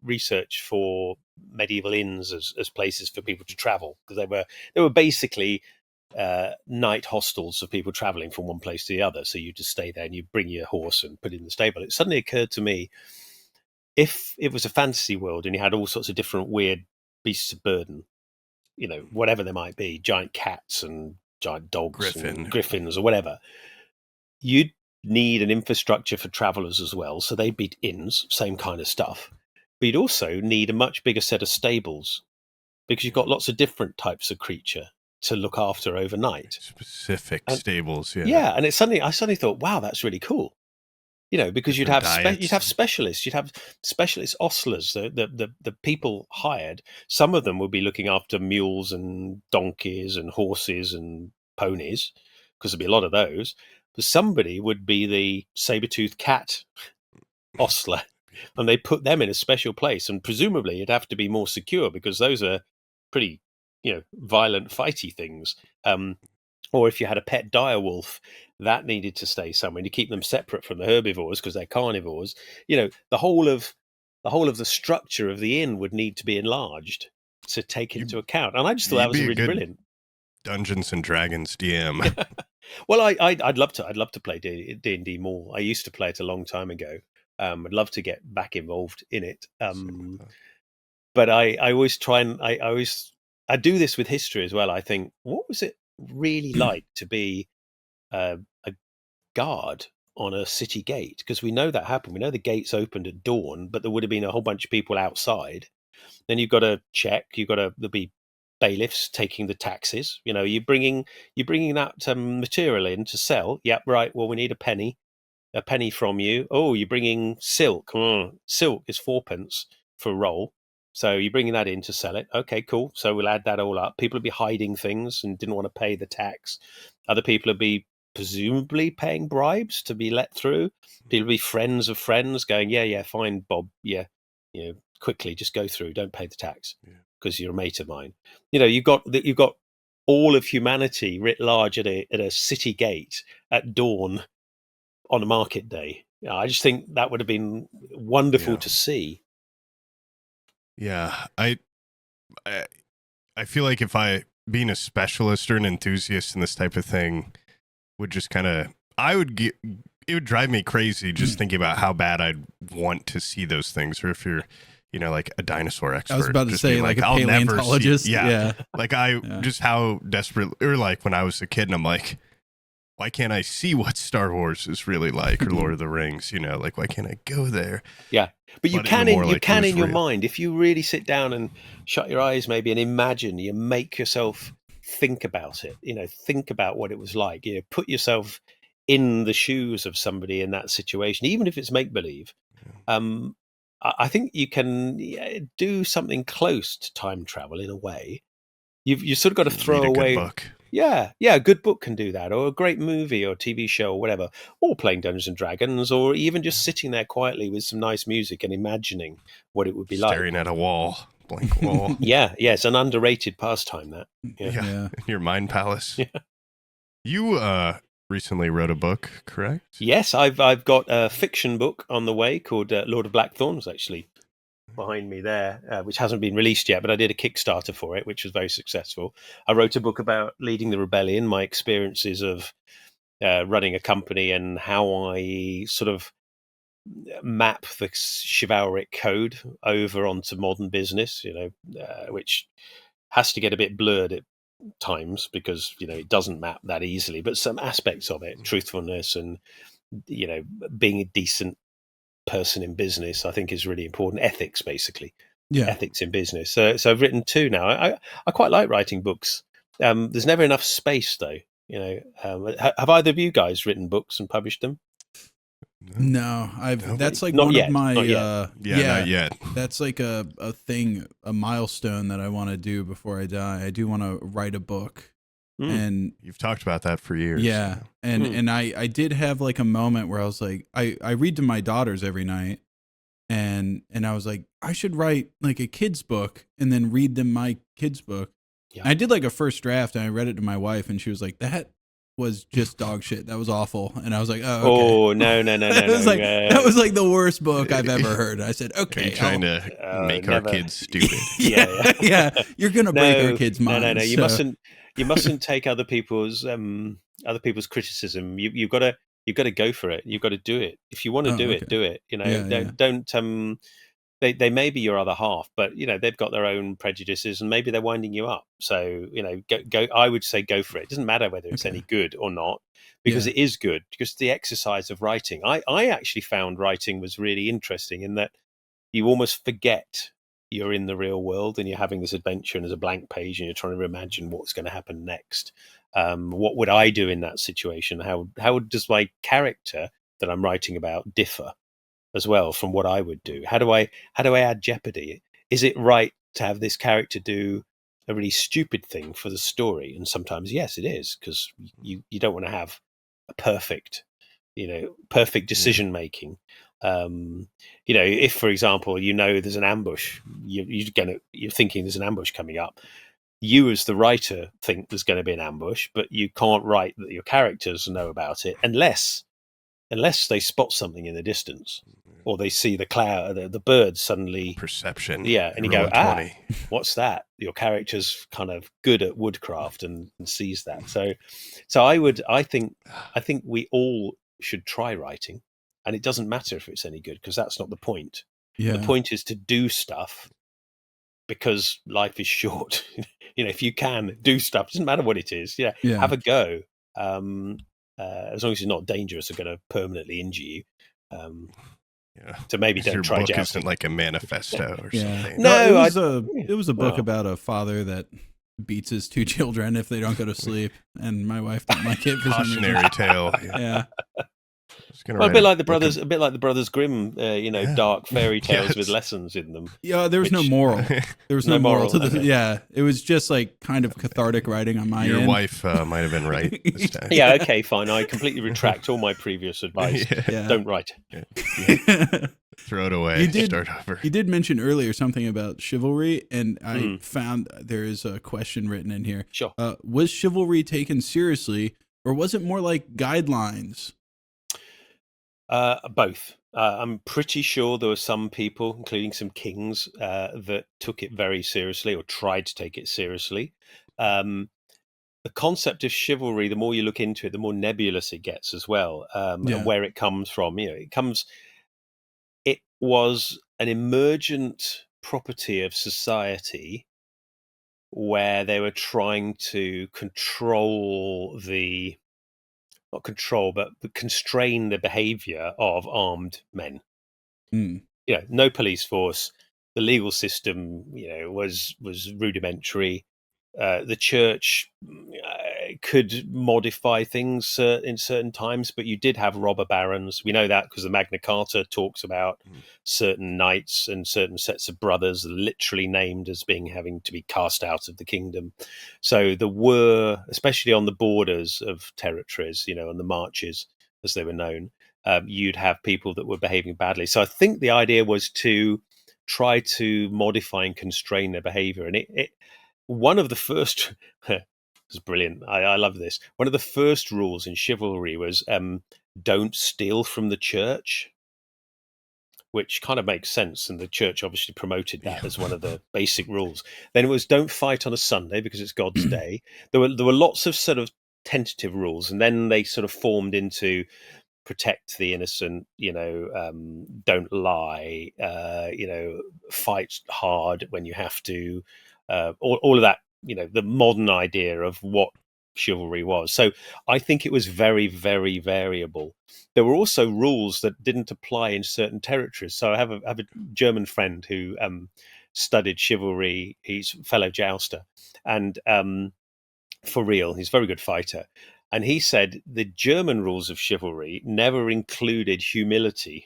research for medieval inns as places for people to travel, because they were basically night hostels of people traveling from one place to the other. So you just stay there and you bring your horse and put it in the stable. It suddenly occurred to me, if it was a fantasy world and you had all sorts of different weird beasts of burden, whatever they might be, giant cats and giant dogs and griffins or whatever, you'd need an infrastructure for travelers as well. So they'd be inns, same kind of stuff. But you'd also need a much bigger set of stables, because you've got lots of different types of creature to look after overnight. Specific stables, yeah. Yeah, and I suddenly thought, wow, that's really cool. Because you'd have specialists, you'd have specialist ostlers, the people hired. Some of them would be looking after mules and donkeys and horses and ponies, because there'd be a lot of those. But somebody would be the saber-toothed cat ostler, and they put them in a special place, and presumably it'd have to be more secure, because those are pretty, violent, fighty things. Or if you had a pet dire wolf, that needed to stay somewhere to keep them separate from the herbivores, because they're carnivores. The whole of the structure of the inn would need to be enlarged to take into account. And I just thought that was really brilliant. Dungeons and Dragons DM. Well, I'd love to play D&D more. I used to play it a long time ago. I'd love to get back involved in it. But I always try and I do this with history as well. I think, what was it really like to be a guard on a city gate? Because we know that happened. We know the gates opened at dawn, but there would have been a whole bunch of people outside. Then you've got to check. There'll be bailiffs taking the taxes. You're bringing that material in to sell. Yep, right. Well, we need a penny from you. Oh, you're bringing silk. Silk is 4p for a roll. So you're bringing that in to sell it. Okay, cool. So we'll add that all up. People will be hiding things and didn't want to pay the tax. Other people will be presumably paying bribes to be let through. People will be friends of friends going, yeah, fine, Bob. Yeah, quickly, just go through. Don't pay the tax because you're a mate of mine. You've got all of humanity writ large at a city gate at dawn on a market day. I just think that would have been wonderful to see. Yeah, I feel like if being a specialist or an enthusiast in this type of thing would just kind of, it would drive me crazy just thinking about how bad I'd want to see those things. Or if you're, like a dinosaur expert. I was about to say like a paleontologist. Yeah. Like just how desperate, or like when I was a kid and I'm like, why can't I see what Star Wars is really like, or Lord of the Rings? Like, why can't I go there? Yeah, but you can in your mind, if you really sit down and shut your eyes, maybe, and imagine, you make yourself think about it. Think about what it was like. Put yourself in the shoes of somebody in that situation, even if it's make believe. I think you can do something close to time travel in a way. You've sort of got to throw away. Good book. Yeah, a good book can do that, or a great movie or TV show or whatever, or playing Dungeons and Dragons, or even just sitting there quietly with some nice music and imagining what it would be like. Staring at a blank wall. Yeah, it's an underrated pastime, that. Yeah. In your mind palace. Yeah. You recently wrote a book, correct? Yes, I've got a fiction book on the way called Lord of Blackthorn, actually behind me there, which hasn't been released yet, but I did a Kickstarter for it, which was very successful. I wrote a book about leading the rebellion, my experiences of running a company, and how I sort of map the chivalric code over onto modern business, which has to get a bit blurred at times, because it doesn't map that easily, but some aspects of it, truthfulness and being a decent person in business, I think is really important. Ethics, basically. Ethics in business. So I've written 2 now. I quite like writing books. There's never enough space, though. Have either of you guys written books and published them? No, that's like not one yet. of my not yet. That's like a thing, a milestone that I want to do before I die. I do want to write a book. And you've talked about that for years. Yeah. And I did have like a moment where I was like, I read to my daughters every night, and I was like, I should write like a kid's book and then read them my kid's book. Yeah. I did like a first draft, and I read it to my wife, and she was like, "That was just dog shit. That was awful." And I was like, "Oh, okay." Oh no no no no It was no! like that was like the worst book I've ever heard. I said, Are you "Okay, trying to make our never. kids stupid? yeah, yeah, you're gonna break our No, kids' no, minds." no. You So, mustn't take other people's criticism. You've got to go for it. You've got to do it. If you want to oh, do okay, it, do it. yeah, yeah, Don't. They may be your other half, but they've got their own prejudices, and maybe they're winding you up. So go. I would say go for it. It doesn't matter whether it's any okay, good or not, because yeah, it is good. Because the exercise of writing, I actually found writing was really interesting in that you almost forget you're in the real world and you're having this adventure and there's a blank page and you're trying to imagine what's going to happen next. What would I do in that situation? How does my character that I'm writing about differ as well from what I would do? How do I add jeopardy? Is it right to have this character do a really stupid thing for the story? And sometimes yes, it is, because you don't want to have a perfect decision making. If for example, there's an ambush, you're thinking there's an ambush coming up. You as the writer think there's going to be an ambush, but you can't write that your characters know about it unless they spot something in the distance or they see the cloud, the birds suddenly. Perception. Yeah, and you Roll go, a 20. what's that? Your character's kind of good at woodcraft and sees that. So I think we all should try writing, and it doesn't matter if it's any good, because that's not the point. The yeah, point is to do stuff, because life is short. If you can do stuff, it doesn't matter what it is. yeah. Have a go. As long as it's not dangerous or going to permanently injure you. Yeah. So maybe Your don't try book jousting. isn't like a manifesto or Yeah. something. No, No, it was a book well, about a father that beats his two children if they don't go to sleep, and my wife didn't like it for some reason. Cautionary tale. Yeah. I was gonna well, write a bit like the brothers Grimm, Yeah. dark fairy tales with Yes. lessons in them. Yeah, there was no Which- moral. There was no, No moral moral, to this. okay. Yeah, it was just like kind of cathartic writing on my Your end. wife might have been right this time. Yeah, okay, fine. I completely retract all my previous advice. Yeah. Don't write. Throw it away. You did- Start over. You did mention earlier something about chivalry, and I Mm. found there is a question written in here. Sure. Was chivalry taken seriously, or was it more like guidelines? Both. I'm pretty sure there were some people, including some kings, that took it very seriously or tried to take it seriously. Um, the concept of chivalry, the more you look into it, the more nebulous it gets as well, Yeah. and where it comes from. It was an emergent property of society where they were trying to not control, but constrain the behavior of armed men. Mm. No police force. The legal system, was rudimentary. The church could modify things in certain times, but you did have robber barons. We know that because the Magna Carta talks about certain knights and certain sets of brothers literally named as having to be cast out of the kingdom. So there were, especially on the borders of territories, on the marches, as they were known, you'd have people that were behaving badly. So I think the idea was to try to modify and constrain their behavior. And one of the first was brilliant. I love this. One of the first rules in chivalry was don't steal from the church, which kind of makes sense. And the church obviously promoted that as one of the basic rules. Then it was don't fight on a Sunday because it's God's day. There were lots of sort of tentative rules, and then they sort of formed into protect the innocent, don't lie, fight hard when you have to, all of that, the modern idea of what chivalry was. So I think it was very, very variable. There were also rules that didn't apply in certain territories. So I have a German friend who studied chivalry. He's a fellow jouster, and for real, he's a very good fighter. And he said the German rules of chivalry never included humility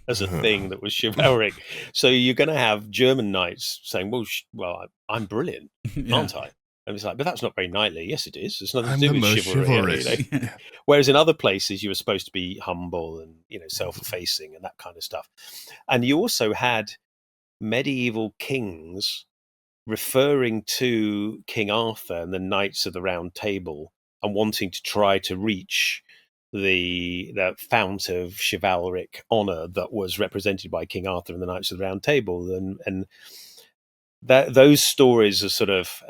as a thing that was chivalric. So you're going to have German knights saying, well, I'm brilliant, Yeah. aren't I? And it's like, but that's not very knightly. Yes, it is. It's nothing I'm to do the with most chivalry. chivalrous. Whereas in other places, you were supposed to be humble and, self-effacing and that kind of stuff. And you also had medieval kings referring to King Arthur and the Knights of the Round Table and wanting to try to reach the fount of chivalric honor that was represented by King Arthur and the Knights of the Round Table, and those stories are sort of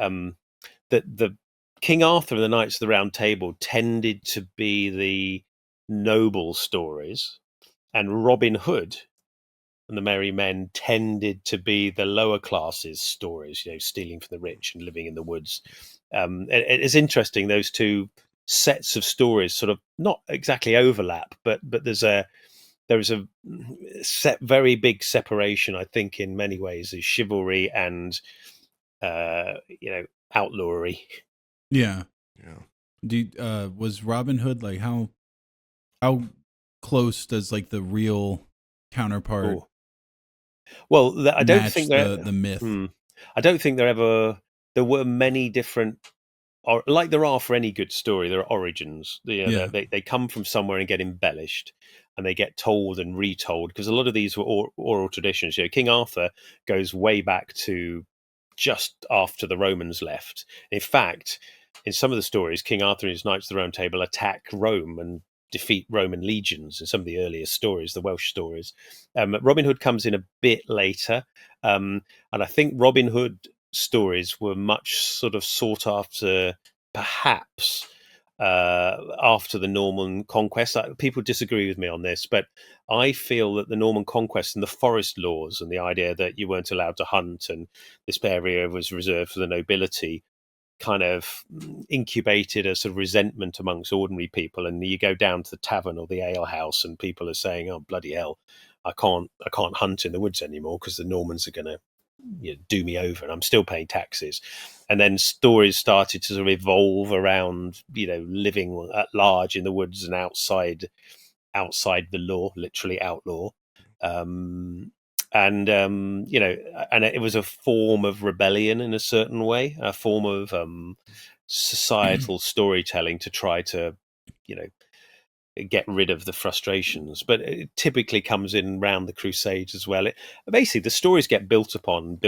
the King Arthur and the Knights of the Round Table tended to be the noble stories, and Robin Hood and the Merry Men tended to be the lower classes stories, stealing from the rich and living in the woods. It's interesting, those two sets of stories sort of not exactly overlap, but there's a very big separation, I think, in many ways, is chivalry and outlawry. Yeah. Was Robin Hood like how close does like the real counterpart? Well, I don't think the myth. I don't think there were many different, or like there are for any good story, there are origins. They come from somewhere and get embellished, and they get told and retold, because a lot of these were oral traditions. King Arthur goes way back to just after the Romans left. In fact, in some of the stories, King Arthur and his Knights of the Round Table attack Rome and defeat Roman legions in some of the earliest stories, the Welsh stories. Robin Hood comes in a bit later, and I think Robin Hood stories were much sort of sought after, perhaps, after the Norman conquest. People disagree with me on this, but I feel that the Norman conquest and the forest laws and the idea that you weren't allowed to hunt and this area was reserved for the nobility kind of incubated a sort of resentment amongst ordinary people. And you go down to the tavern or the ale house and people are saying, oh, bloody hell, I can't hunt in the woods anymore because the Normans are going to do me over, and I'm still paying taxes. And then stories started to sort of evolve around, living at large in the woods and outside the law, literally outlaw. And it was a form of rebellion in a certain way, a form of societal storytelling to try to, get rid of the frustrations. But it typically comes in around the Crusades as well. Basically, the stories get built upon.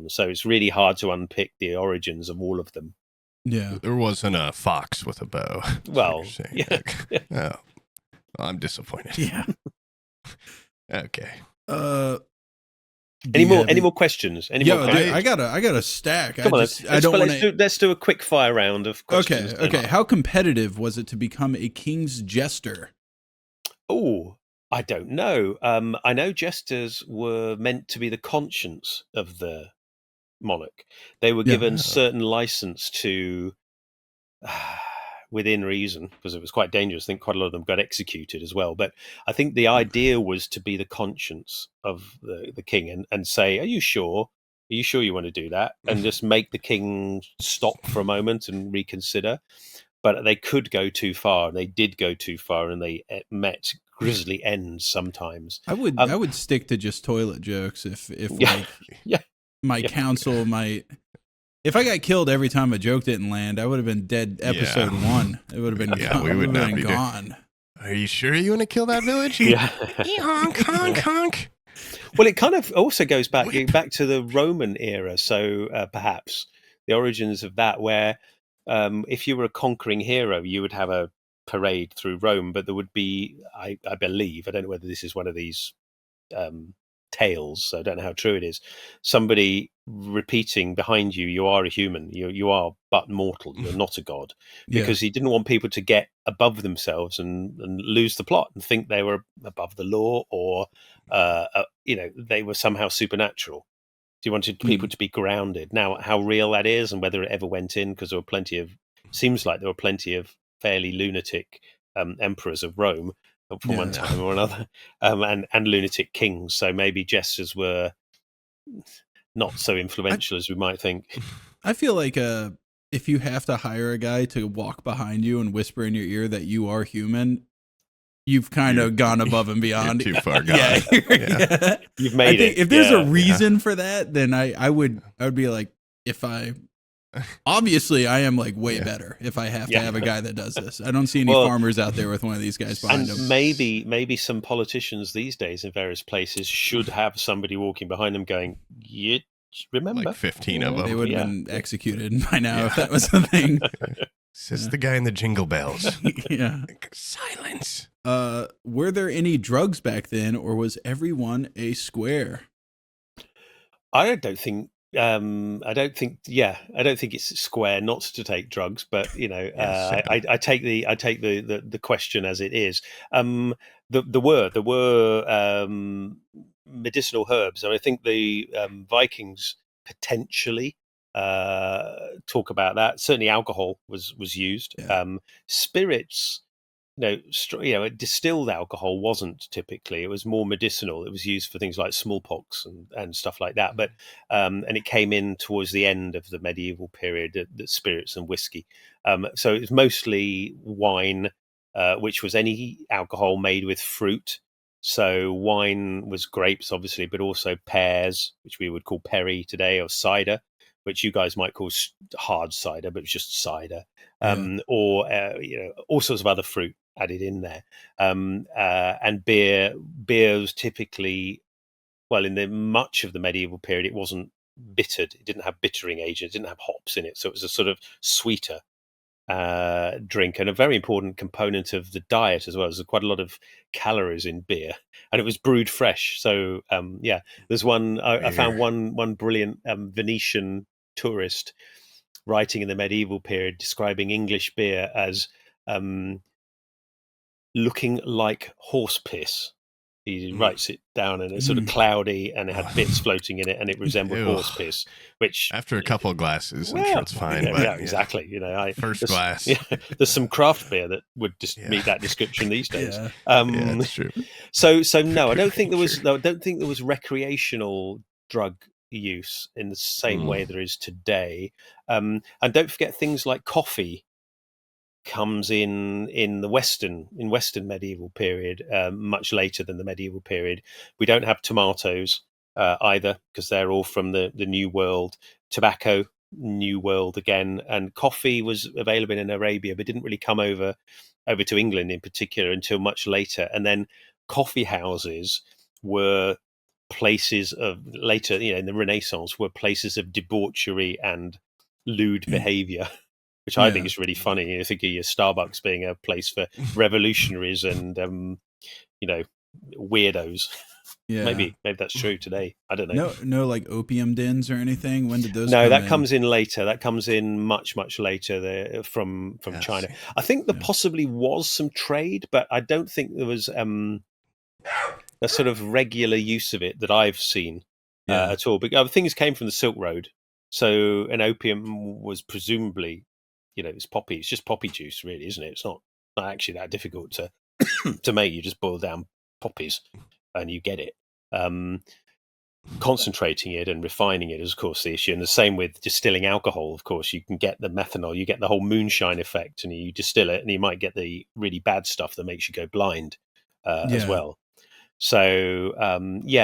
So it's really hard to unpick the origins of all of them. Yeah, there wasn't a fox with a bow. Well, yeah. Oh, I'm disappointed. Yeah. Okay. Any more questions? I got a stack. Come on, let's do a quick fire round of questions. Okay. How competitive was it to become a king's jester? Oh, I don't know. I know jesters were meant to be the conscience of the monarch. They were given certain license to, within reason, because it was quite dangerous. I think quite a lot of them got executed as well. But I think the idea was to be the conscience of the king and say, are you sure? Are you sure you want to do that? And just make the king stop for a moment and reconsider. But they could go too far, and they did go too far, and they met grisly ends sometimes. I would stick to just toilet jokes if my counsel might. If I got killed every time a joke didn't land, I would have been dead episode 1. It would have been gone. We would not be gone. Are you sure you want to kill that village? Yeah. Honk, honk, honk. Well, it kind of also goes back to the Roman era. So perhaps the origins of that, where if you were a conquering hero, you would have a parade through Rome, but there would be, I believe, I don't know whether this is one of these tales, so I don't know how true it is, somebody repeating behind you, you are a human, you are but mortal, you're not a god, because he didn't want people to get above themselves and lose the plot and think they were above the law, or they were somehow supernatural. So you wanted people to be grounded. Now, how real that is and whether it ever went in, because seems like there were plenty of fairly lunatic emperors of Rome from one time or another, and lunatic kings. So maybe jesters were not so influential as we might think. I feel like if you have to hire a guy to walk behind you and whisper in your ear that you are human, you've kind of gone above and beyond. You're too far gone. Yeah. You've made it. If there's a reason for that, then I would be like, obviously I am like way better if I have to have a guy that does this. I don't see any farmers out there with one of these guys behind them. And maybe some politicians these days in various places should have somebody walking behind them going, remember like 15 of them. They would have been executed by now if that was the thing. Says the guy in the Jingle Bells. Yeah. Silence. Were there any drugs back then, or was everyone a square? I don't think. I don't think. Yeah, I don't think it's square not to take drugs. But I take the question as it is. There were medicinal herbs, and I think the Vikings potentially talk about that. Certainly, alcohol was used. Yeah. Spirits. Distilled alcohol wasn't typically. It was more medicinal. It was used for things like smallpox and stuff like that. But and it came in towards the end of the medieval period, the spirits and whiskey. So it was mostly wine, which was any alcohol made with fruit. So wine was grapes, obviously, but also pears, which we would call perry today, or cider, which you guys might call hard cider, but it's just cider. Or all sorts of other fruit added in there. And beer was typically, well, in the much of the medieval period, it wasn't bittered. It didn't have bittering agents. It didn't have hops in it. So it was a sort of sweeter drink, and a very important component of the diet as well. There's quite a lot of calories in beer, and it was brewed fresh. So there's one. I found one brilliant Venetian tourist writing in the medieval period describing English beer as looking like horse piss. He writes it down, and it's sort of cloudy, and it had bits floating in it, and it resembled horse piss. Which, after a couple of glasses, I'm sure it's fine. Exactly. First glass. There's some craft beer that would just meet that description these days. That's true. So no, I don't think there was. I don't think there was recreational drug use in the same way there is today. And don't forget things like coffee comes in the Western medieval period, much later than the medieval period. We don't have tomatoes either, because they're all from the New World. Tobacco, New World again, and coffee was available in Arabia, but didn't really come over to England in particular until much later. And then coffee houses were places of later, in the Renaissance, were places of debauchery and lewd behavior, which I think is really funny. You think of your Starbucks being a place for revolutionaries and weirdos. Yeah. Maybe that's true today. I don't know. No, like opium dens or anything. When did those? No, that comes in later. That comes in much later. From China. I think there possibly was some trade, but I don't think there was a sort of regular use of it that I've seen at all. But other things came from the Silk Road. So an opium was presumably, it's poppy. It's just poppy juice, really, isn't it? It's not actually that difficult to to make. You just boil down poppies and you get it. Concentrating it and refining it is, of course, the issue. And the same with distilling alcohol. Of course, you can get the methanol, you get the whole moonshine effect, and you distill it, and you might get the really bad stuff that makes you go blind as well. So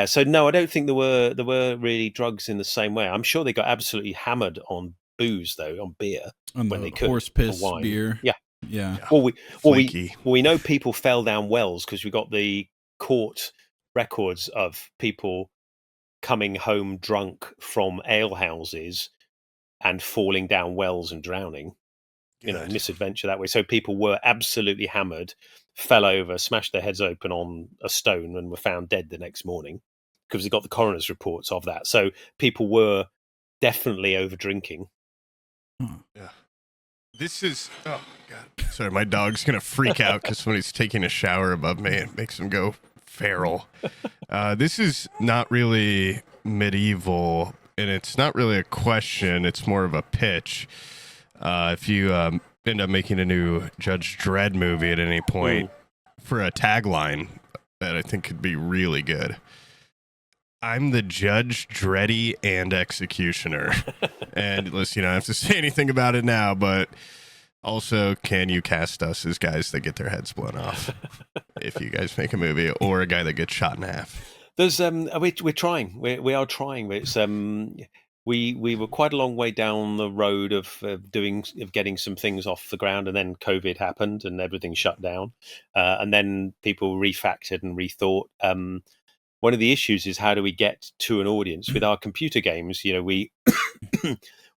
so no, I don't think there were really drugs in the same way. I'm sure they got absolutely hammered on booze, though, on beer, on when the they could, horse piss wine. beer. Yeah. Well, we know people fell down wells, because we got the court records of people coming home drunk from ale houses and falling down wells and drowning. Misadventure that way. So people were absolutely hammered, fell over, smashed their heads open on a stone, and were found dead the next morning, because we got the coroner's reports of that. So people were definitely over drinking. Yeah. This is, oh God, sorry, my dog's gonna freak out because when he's taking a shower above me, it makes him go feral. This is not really medieval, and it's not really a question. It's more of a pitch. If you end up making a new Judge Dredd movie at any point, for a tagline that I think could be really good. I'm the Judge, Dreddy, and Executioner. And listen, you don't have to say anything about it now, but also, can you cast us as guys that get their heads blown off if you guys make a movie, or a guy that gets shot in half? There's we're trying. We are trying. It's we were quite a long way down the road of getting some things off the ground, and then COVID happened and everything shut down, and then people refactored and rethought. one of the issues is how do we get to an audience with our computer games? We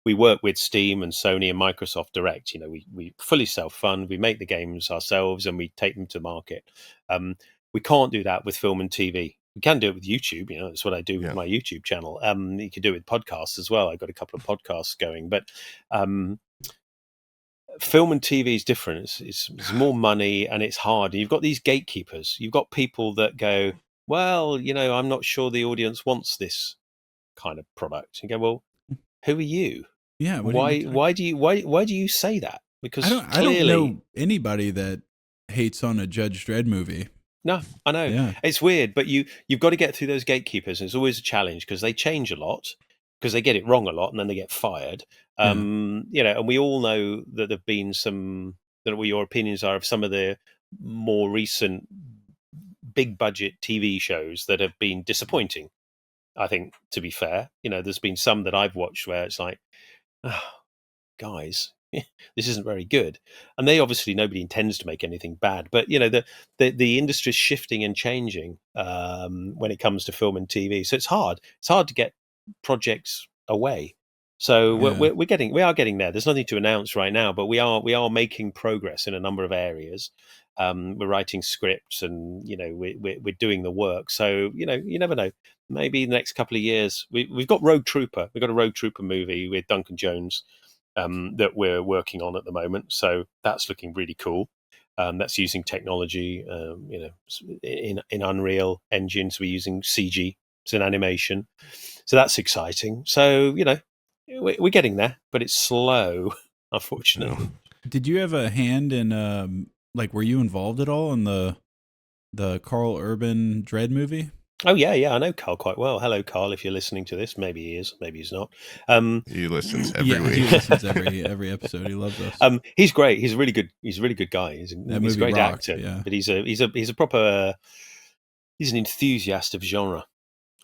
we work with Steam and Sony and Microsoft Direct. We fully self-fund. We make the games ourselves and we take them to market. We can't do that with film and TV. We can do it with YouTube. That's what I do with my YouTube channel. You can do it with podcasts as well. I've got a couple of podcasts going, but film and TV is different. It's more money and it's hard. And you've got these gatekeepers. You've got people that go, well, I'm not sure the audience wants this kind of product. You go, well, who are you? Yeah. Why do you say that? Because I don't know anybody that hates on a Judge Dredd movie. No, I know. Yeah. It's weird, but you've got to get through those gatekeepers. And it's always a challenge because they change a lot, because they get it wrong a lot and then they get fired. And we all know that there've been what your opinions are of some of the more recent big budget TV shows that have been disappointing. I think, to be fair, there's been some that I've watched where it's like, oh, guys, this isn't very good. And nobody intends to make anything bad, but the industry is shifting and changing when it comes to film and TV. So it's hard to get projects away. So we are getting there. There's nothing to announce right now, but we are making progress in a number of areas. We're writing scripts and we're doing the work. So you never know. Maybe the next couple of years we've got Rogue Trooper. We've got a Rogue Trooper movie with Duncan Jones that we're working on at the moment. So that's looking really cool. That's using technology, in Unreal Engine. So we're using CG. It's an animation. So that's exciting. So, we're getting there, but it's slow, unfortunately. Did you have a hand in, were you involved at all in the Carl Urban Dredd movie? Oh, yeah. I know Carl quite well. Hello, Carl, if you're listening to this. Maybe he is, maybe he's not. He listens every week. He listens every episode. He loves us. He's great. He's a really good guy. He's a great actor. Yeah. But he's a proper he's an enthusiast of genre.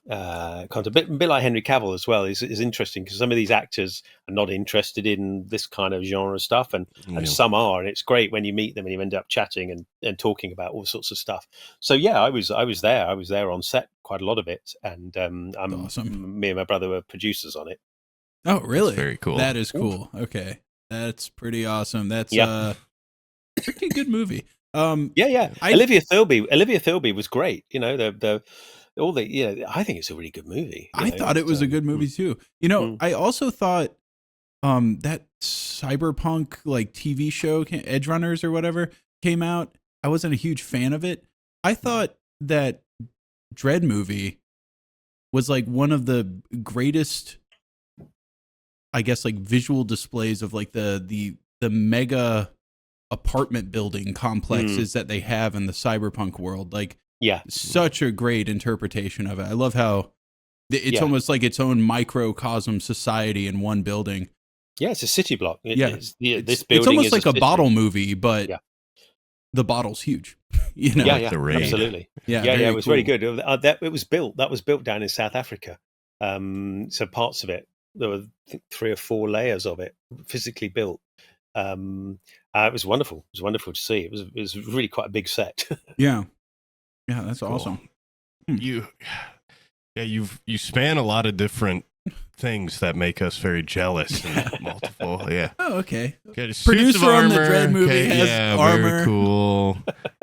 Kind of a bit like Henry Cavill as well is interesting because some of these actors are not interested in this kind of genre stuff, and some are, and it's great when you meet them and you end up chatting and talking about all sorts of stuff. So yeah, I was there on set quite a lot of it, and awesome. Me and my brother were producers on it. Oh, really? That's very cool. That is cool. Okay, that's pretty awesome. That's a pretty good movie. Yeah. Olivia Thirlby was great. I think it's a really good movie. I thought it was a good movie too. I also thought that cyberpunk TV show Edge Runners or whatever came out. I wasn't a huge fan of it. I thought that Dredd movie was one of the greatest, I guess, visual displays of the mega apartment building complexes that they have in the cyberpunk world. Such a great interpretation of it. I love how it's almost like its own microcosm society in one building. Yeah, it's a city block. This building it's almost like a bottle movie, but the bottle's huge. The raid. Absolutely. Yeah, it was very good. That was built down in South Africa. So parts of it, there were 3 or 4 layers of it physically built. It was wonderful. It was wonderful to see. It was really quite a big set. Yeah, that's cool. Awesome. You span a lot of different things that make us very jealous and multiple. Yeah. Oh, okay. Producer on the Dredd movie has armor. Very cool.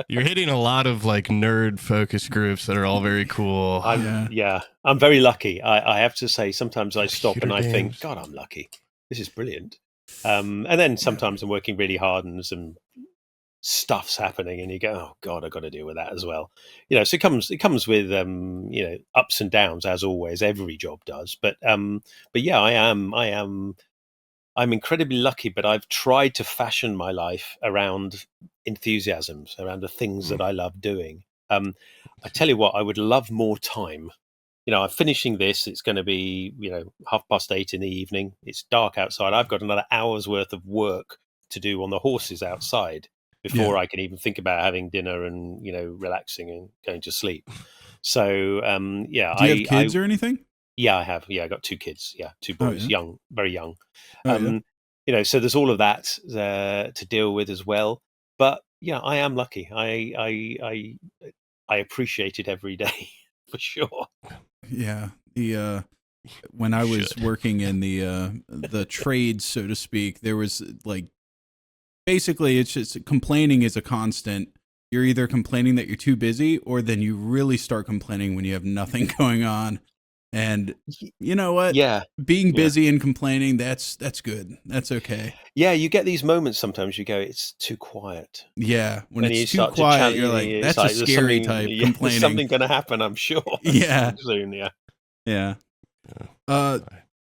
You're hitting a lot of nerd focus groups that are all very cool. I'm very lucky. I have to say, sometimes I stop and I think, God, I'm lucky. This is brilliant. And then sometimes I'm working really hard and some stuff's happening and you go, oh God, I've got to deal with that as well. So it comes with ups and downs, as always, every job does. But yeah, I'm incredibly lucky, but I've tried to fashion my life around enthusiasms, around the things that I love doing. I tell you what, I would love more time. I'm finishing this. It's going to be, 8:30 in the evening. It's dark outside. I've got another hour's worth of work to do on the horses outside before I can even think about having dinner and, relaxing and going to sleep. So, Do you have kids or anything? Yeah, I have. Yeah, I got 2 kids. Yeah, 2 boys, young, very young. So there's all of that to deal with as well. But yeah, I am lucky. I appreciate it every day. for sure. Yeah. The when I was working in the trades, so to speak, there was like basically it's just complaining is a constant. You're either complaining that you're too busy, or then you really start complaining when you have nothing going on. And you know what? Yeah. Being busy and complaining, that's good. That's okay. Yeah, you get these moments sometimes you go, it's too quiet. Yeah, when And you it's too start to quiet, you're like, it's that's a like there's scary something, type there's complaining. something going to happen, I'm sure. Yeah. Soon, yeah. Yeah.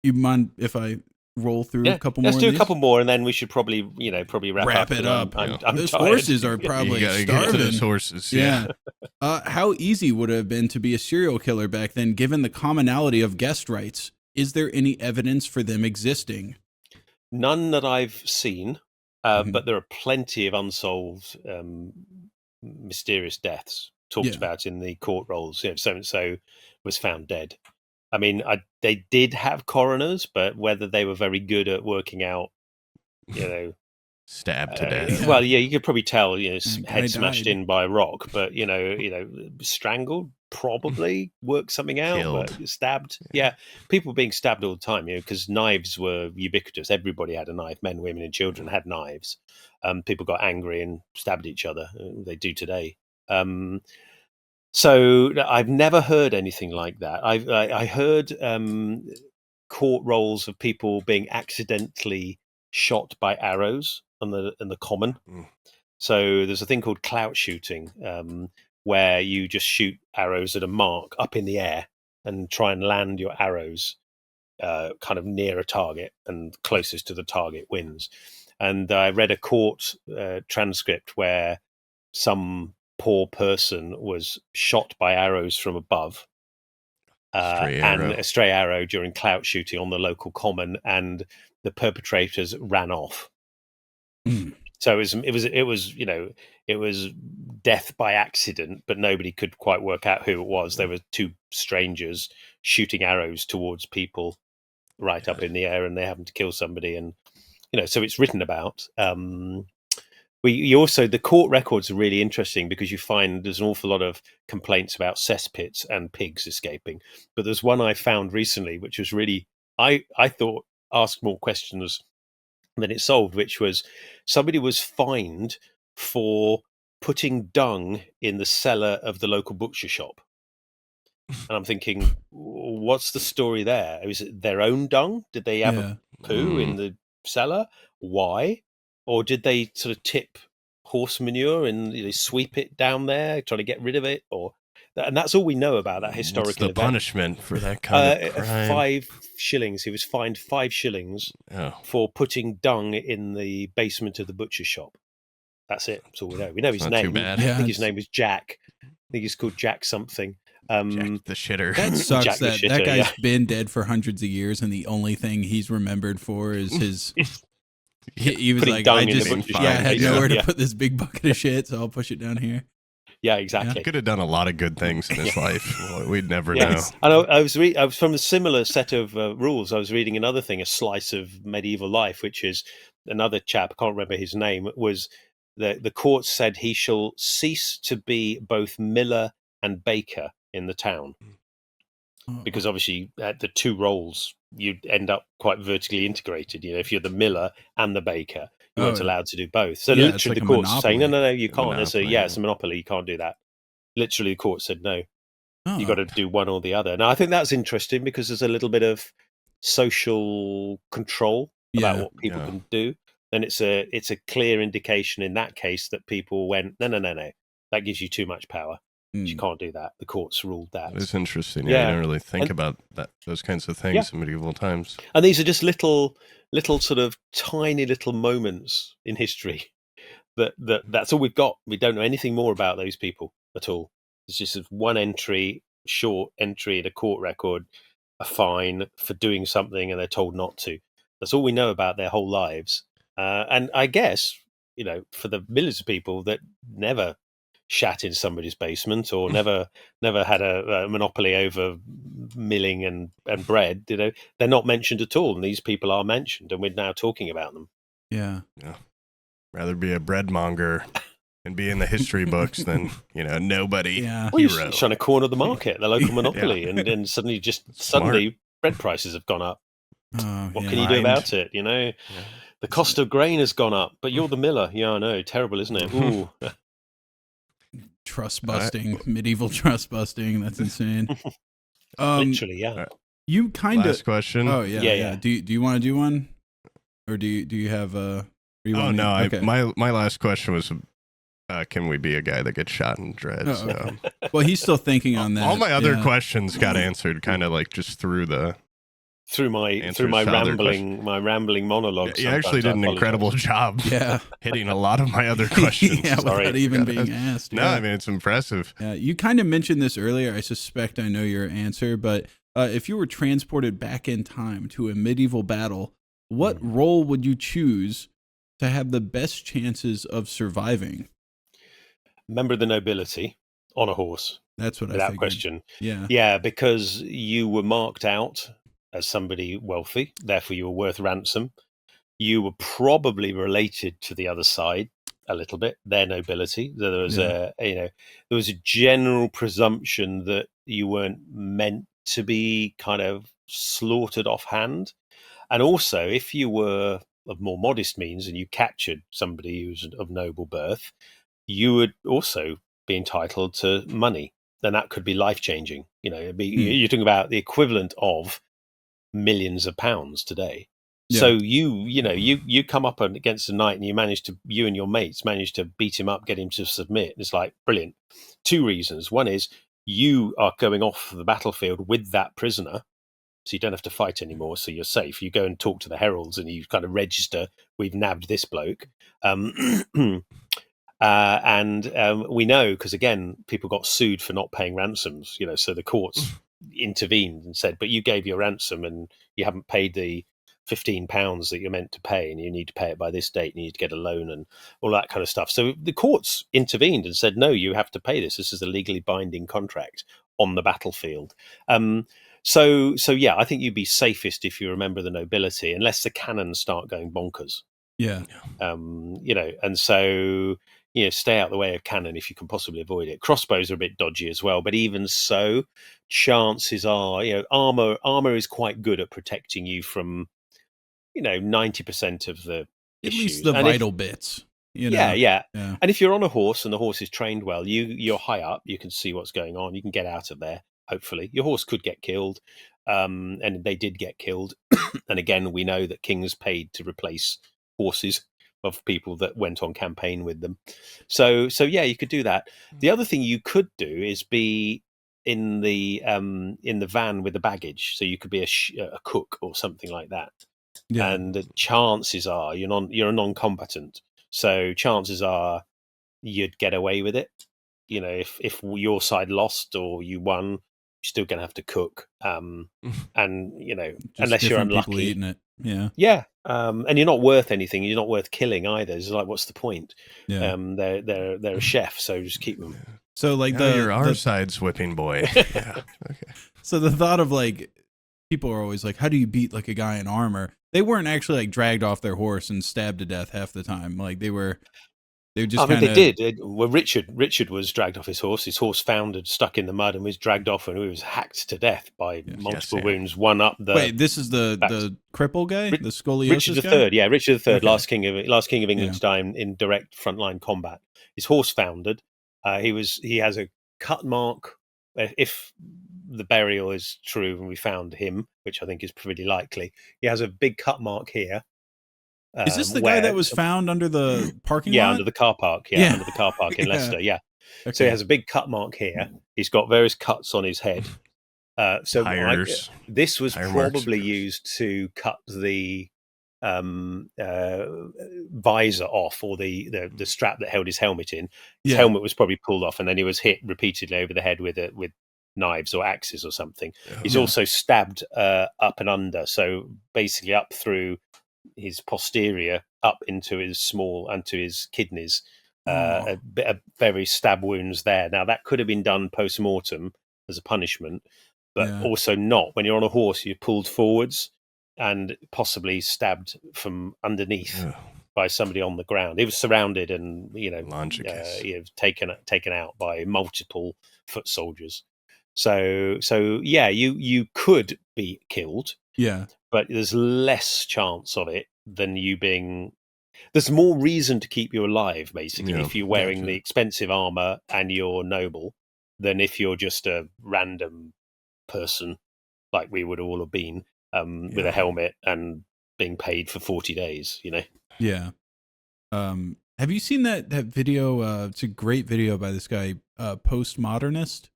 You mind if I roll through a couple more? Let's do a couple more, and then we should probably wrap it up. I'm those tired. horses are probably you gotta starving. Get to those horses. Yeah. How easy would it have been to be a serial killer back then, given the commonality of guest rights? Is there any evidence for them existing? None that I've seen, but there are plenty of unsolved, mysterious deaths talked about in the court rolls. So and so was found dead. I mean, they did have coroners, but whether they were very good at working out, stabbed to death. Well, yeah, you could probably tell, head smashed died. in by a rock, but strangled, probably worked something out. Killed. But stabbed, yeah, people being stabbed all the time, because knives were ubiquitous. Everybody had a knife. Men, women, and children had knives. People got angry and stabbed each other. They do today. So I've never heard anything like that. I heard court rolls of people being accidentally shot by arrows in the common. So there's a thing called clout shooting, where you just shoot arrows at a mark up in the air and try and land your arrows kind of near a target, and closest to the target wins. And I read a court transcript where some poor person was shot by arrows from above, and a stray arrow during clout shooting on the local common, and the perpetrators ran off. So it was death by accident, but nobody could quite work out who it was. There were two strangers shooting arrows towards people right up in the air, and they happened to kill somebody, and so it's written about. The court records are really interesting, because you find there's an awful lot of complaints about cesspits and pigs escaping. But there's one I found recently, which was really, I thought, asked more questions than it solved, which was somebody was fined for putting dung in the cellar of the local butcher shop. And I'm thinking, what's the story there? Is it their own dung? Did they have a poo in the cellar? Why? Or did they sort of tip horse manure and they sweep it down there, trying to get rid of it? And that's all we know about that historical What's the event. Punishment for that kind of crime? 5 shillings. He was fined 5 shillings for putting dung in the basement of the butcher shop. That's it. That's all we know. We know his name. Too bad. I think his name was Jack. I think he's called Jack something. Jack the shitter. That sucks. Jack the that shitter, guy's been dead for hundreds of years, and the only thing he's remembered for is his. He was Putting like, dung I in the just butcher shop, I had nowhere to yeah. put this big bucket of shit, so I'll push it down here. Yeah, exactly. Could have done a lot of good things in his life. Well, we'd never know. And I was from a similar set of rules. I was reading another thing, a slice of medieval life, which is another chap, I can't remember his name, was the court said he shall cease to be both miller and baker in the town. Because obviously at the two roles, you'd end up quite vertically integrated. If you're the miller and the baker, you weren't allowed to do both. So literally the court's saying, no, you can't. It's a monopoly. You can't do that. Literally the court said, no, you got to do one or the other. Now, I think that's interesting, because there's a little bit of social control about what people can do. Then it's a clear indication in that case that people went, no, that gives you too much power. You can't do that. The courts ruled that. It's interesting. Yeah, I don't really think about those kinds of things in medieval times. And these are just little sort of tiny little moments in history that's all we've got. We don't know anything more about those people at all. It's just one short entry in a court record, a fine for doing something, and they're told not to. That's all we know about their whole lives. And I guess, for the millions of people that never shat in somebody's basement or never had a monopoly over milling and bread, they're not mentioned at all, and these people are mentioned, and we're now talking about them. Yeah. Rather be a bread monger and be in the history books than nobody. Yeah. Well, Hero. you're trying to corner the market, the local monopoly, Yeah. and then Smart. suddenly bread prices have gone up. Oh, What yeah. can you do about it? Yeah. The cost of grain has gone up, but you're the miller. Yeah, I know. Terrible, isn't it? Ooh. Trust busting, medieval trust busting. That's insane. Literally, yeah. You kind of. Last question. Oh yeah, Yeah, yeah. yeah. Do you want to do one, or do you have a? Oh no, Okay. my last question was, can we be a guy that gets shot in Dredd? Oh, okay. Well, he's still thinking on that. All my other questions got answered, kind of like just through my rambling monologue. You actually did an incredible job. Yeah, hitting a lot of my other questions. Yeah, Sorry. without even being asked. No, Yeah. I mean it's impressive. Yeah, you kind of mentioned this earlier. I suspect I know your answer, but if you were transported back in time to a medieval battle, what role would you choose to have the best chances of surviving? Member of the nobility on a horse, That's what I without figured. question. Yeah. Yeah, because you were marked out as somebody wealthy, therefore you were worth ransom. You were probably related to the other side a little bit, their nobility. There was there was a general presumption that you weren't meant to be kind of slaughtered offhand. And also, if you were of more modest means and you captured somebody who's of noble birth, you would also be entitled to money. Then that could be life changing. You're talking about the equivalent of millions of pounds today. Yeah. So you come up against a knight and you and your mates manage to beat him up, get him to submit. It's like brilliant. Two reasons. One is you are going off the battlefield with that prisoner, so you don't have to fight anymore. So you're safe. You go and talk to the heralds and you kind of register. We've nabbed this bloke. And we know because again, people got sued for not paying ransoms. So the courts intervened and said, "But you gave your ransom and you haven't paid the £15 that you're meant to pay, and you need to pay it by this date. And you need to get a loan and all that kind of stuff." So the courts intervened and said, "No, you have to pay this. This is a legally binding contract on the battlefield." So yeah, I think you'd be safest if you remember the nobility, unless the cannons start going bonkers. Yeah. And so stay out the way of cannon if you can possibly avoid it. Crossbows are a bit dodgy as well, but even so, chances are, armor is quite good at protecting you from 90% of the At issues. least the vital bits. Yeah. And if you're on a horse and the horse is trained well, you're high up, you can see what's going on, you can get out of there. Hopefully, your horse could get killed, and they did get killed. And again, we know that kings paid to replace horses of people that went on campaign with them. So yeah, you could do that. The other thing you could do is be in the van with the baggage, so you could be a cook or something like that. Yeah. And the chances are you're a non-combatant, so chances are you'd get away with it. If your side lost or you won, you're still going to have to cook. And Just unless you're different people unlucky, eating it. Yeah. yeah. And you're not worth anything. You're not worth killing either. It's like, what's the point? Yeah. They're a chef, so just keep them. So like you're our side's whipping boy. Yeah. Okay. So the thought of like, people are always like, how do you beat like a guy in armor? They weren't actually like dragged off their horse and stabbed to death half the time. Like they just I mean, they did. Well, Richard was dragged off his horse. His horse foundered, stuck in the mud, and was dragged off, and he was hacked to death by multiple wounds. One up the. Wait, this is the cripple guy, the scoliosis Richard guy? III. Yeah, Richard III, Okay. last king of England to die in direct frontline combat. His horse foundered. He has a cut mark. If the burial is true, and we found him, which I think is pretty likely, he has a big cut mark here. Is this the guy that was found under the parking lot? Yeah, under the car park. Yeah, under the car park in Leicester. Yeah. Okay. So he has a big cut mark here. He's got various cuts on his head. Tires. This was probably used to cut the visor off, or the strap that held his helmet in. His helmet was probably pulled off, and then he was hit repeatedly over the head with knives or axes or something. He's also stabbed up and under, so basically up through his posterior up into his kidneys, a bit of very stab wounds there. Now that could have been done post-mortem as a punishment, but also not. When you're on a horse, you're pulled forwards and possibly stabbed from underneath. by somebody on the ground. He was surrounded and taken out by multiple foot soldiers. So yeah, you could be killed. Yeah. But there's less chance of it than you being. There's more reason to keep you alive, basically, if you're wearing the expensive armor and you're noble, than if you're just a random person like we would all have been, with a helmet and being paid for 40 days. Yeah. Have you seen that video? It's a great video by this guy, Postmodernist,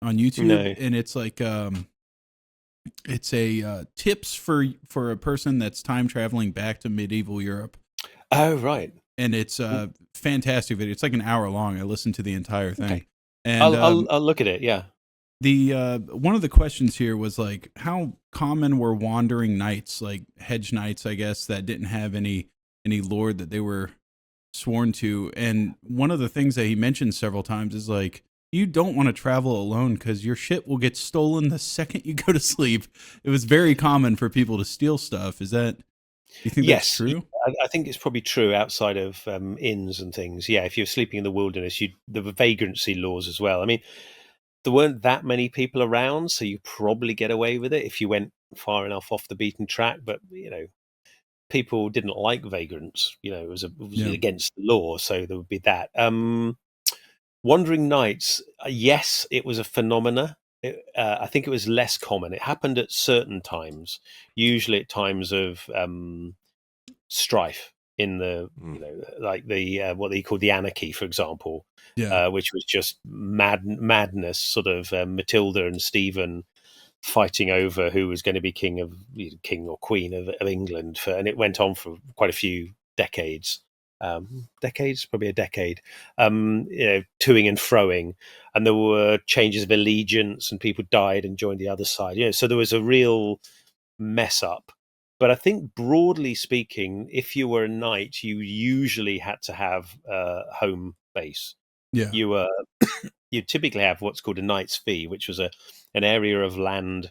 on YouTube, No. and it's like it's a tips for a person that's time traveling back to medieval Europe. Oh, right. And it's a fantastic video. It's like an hour long. I listened to the entire thing. Okay. And I'll look at it. Yeah. The one of the questions here was like, how common were wandering knights, like hedge knights, I guess, that didn't have any lord that they were sworn to? And one of the things that he mentioned several times is like, you don't want to travel alone because your shit will get stolen the second you go to sleep. It was very common for people to steal stuff. Is that, you think that's true? I think it's probably true outside of inns and things. Yeah, if you're sleeping in the wilderness, there were vagrancy laws as well. I mean, there weren't that many people around, so you probably get away with it if you went far enough off the beaten track. But people didn't like vagrants. It was against the law, so there would be that. Wandering knights, yes, it was a phenomena. I think it was less common. It happened at certain times, usually at times of strife in the, like the what they call the anarchy, for example, which was just madness, sort of Matilda and Stephen fighting over who was going to be king or queen of England, and it went on for quite a few decades. Probably a decade, toing and froing, and there were changes of allegiance, and people died and joined the other side. So there was a real mess up. But I think, broadly speaking, if you were a knight, you usually had to have a home base. Yeah, you typically have what's called a knight's fee, which was an area of land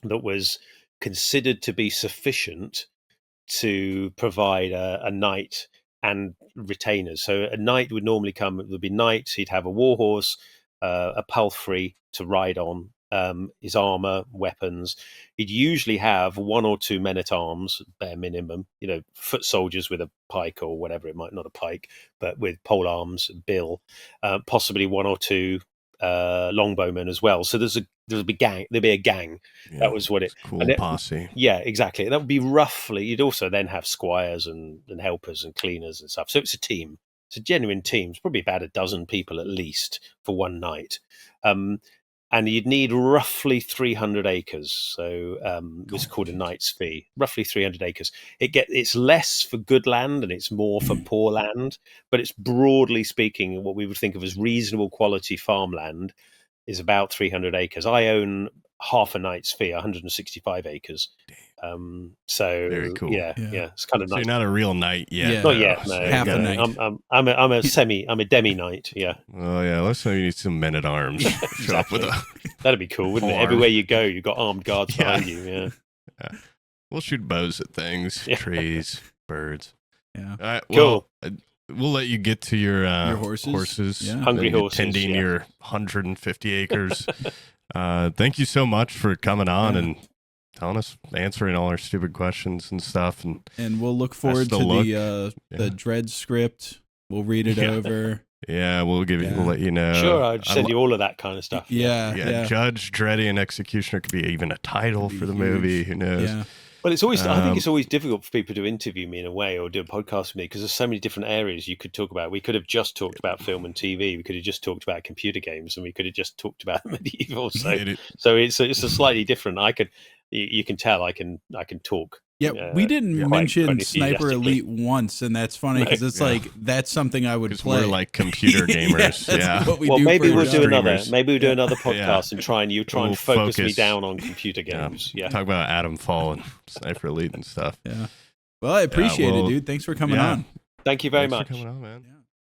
that was considered to be sufficient to provide a knight and retainers. So a knight would normally come, it would be knight, he'd have a war horse, a palfrey to ride on, his armor, weapons. He'd usually have one or two men-at-arms, bare minimum, foot soldiers with a pike or whatever, it might not a pike, but with pole arms, bill, possibly one or two longbowmen as well. So there'd be a gang. Yeah, that was what it. Cool posse. Yeah, exactly. That would be roughly. You'd also then have squires and helpers and cleaners and stuff. So it's a team. It's a genuine team. It's probably about a dozen people at least for one night. And you'd need roughly 300 acres. So it's called a knight's fee. Roughly 300 acres. It's less for good land and it's more for poor land. But it's, broadly speaking, what we would think of as reasonable quality farmland is about 300 acres. I own half a knight's fee, 165 acres. So very cool. Yeah, it's kind of nice. You're not a real knight yet. Yeah. Not yet. No, half a knight. I'm a demi knight. Yeah. Oh yeah, let's say you need some men at arms. Show up with a. That'd be cool, wouldn't it? Everywhere you go, you've got armed guards behind you. Yeah. We'll shoot bows at things, trees, birds. Yeah. All right. Cool. Well, we'll let you get to your horses. Yeah. Hungry horses. Tending your 150 acres. Thank you so much for coming on and answering all our stupid questions and stuff. And we'll look forward to the Dredd script. We'll read it over. Yeah, we'll let you know. Sure, I'll send you all of that kind of stuff. Yeah. Judge, Dreddy, and Executioner could be even a title for the movie. Who knows? Yeah. Well, it's always. I think it's always difficult for people to interview me in a way or do a podcast with me because there's so many different areas you could talk about. We could have just talked about film and TV. We could have just talked about computer games, and we could have just talked about medieval. So it's a slightly different. You can tell I can talk. Yeah, we didn't mention Sniper Elite once, and that's funny because it's like that's something I would play. We're like computer gamers. What we do maybe we'll do streamers. another podcast and try and focus me down on computer games. Yeah. Talk about Adamfall and Sniper Elite and stuff. Yeah. Well, I appreciate it, dude. Thanks for coming on. Thank you very much. Thanks for coming on, man. Yeah.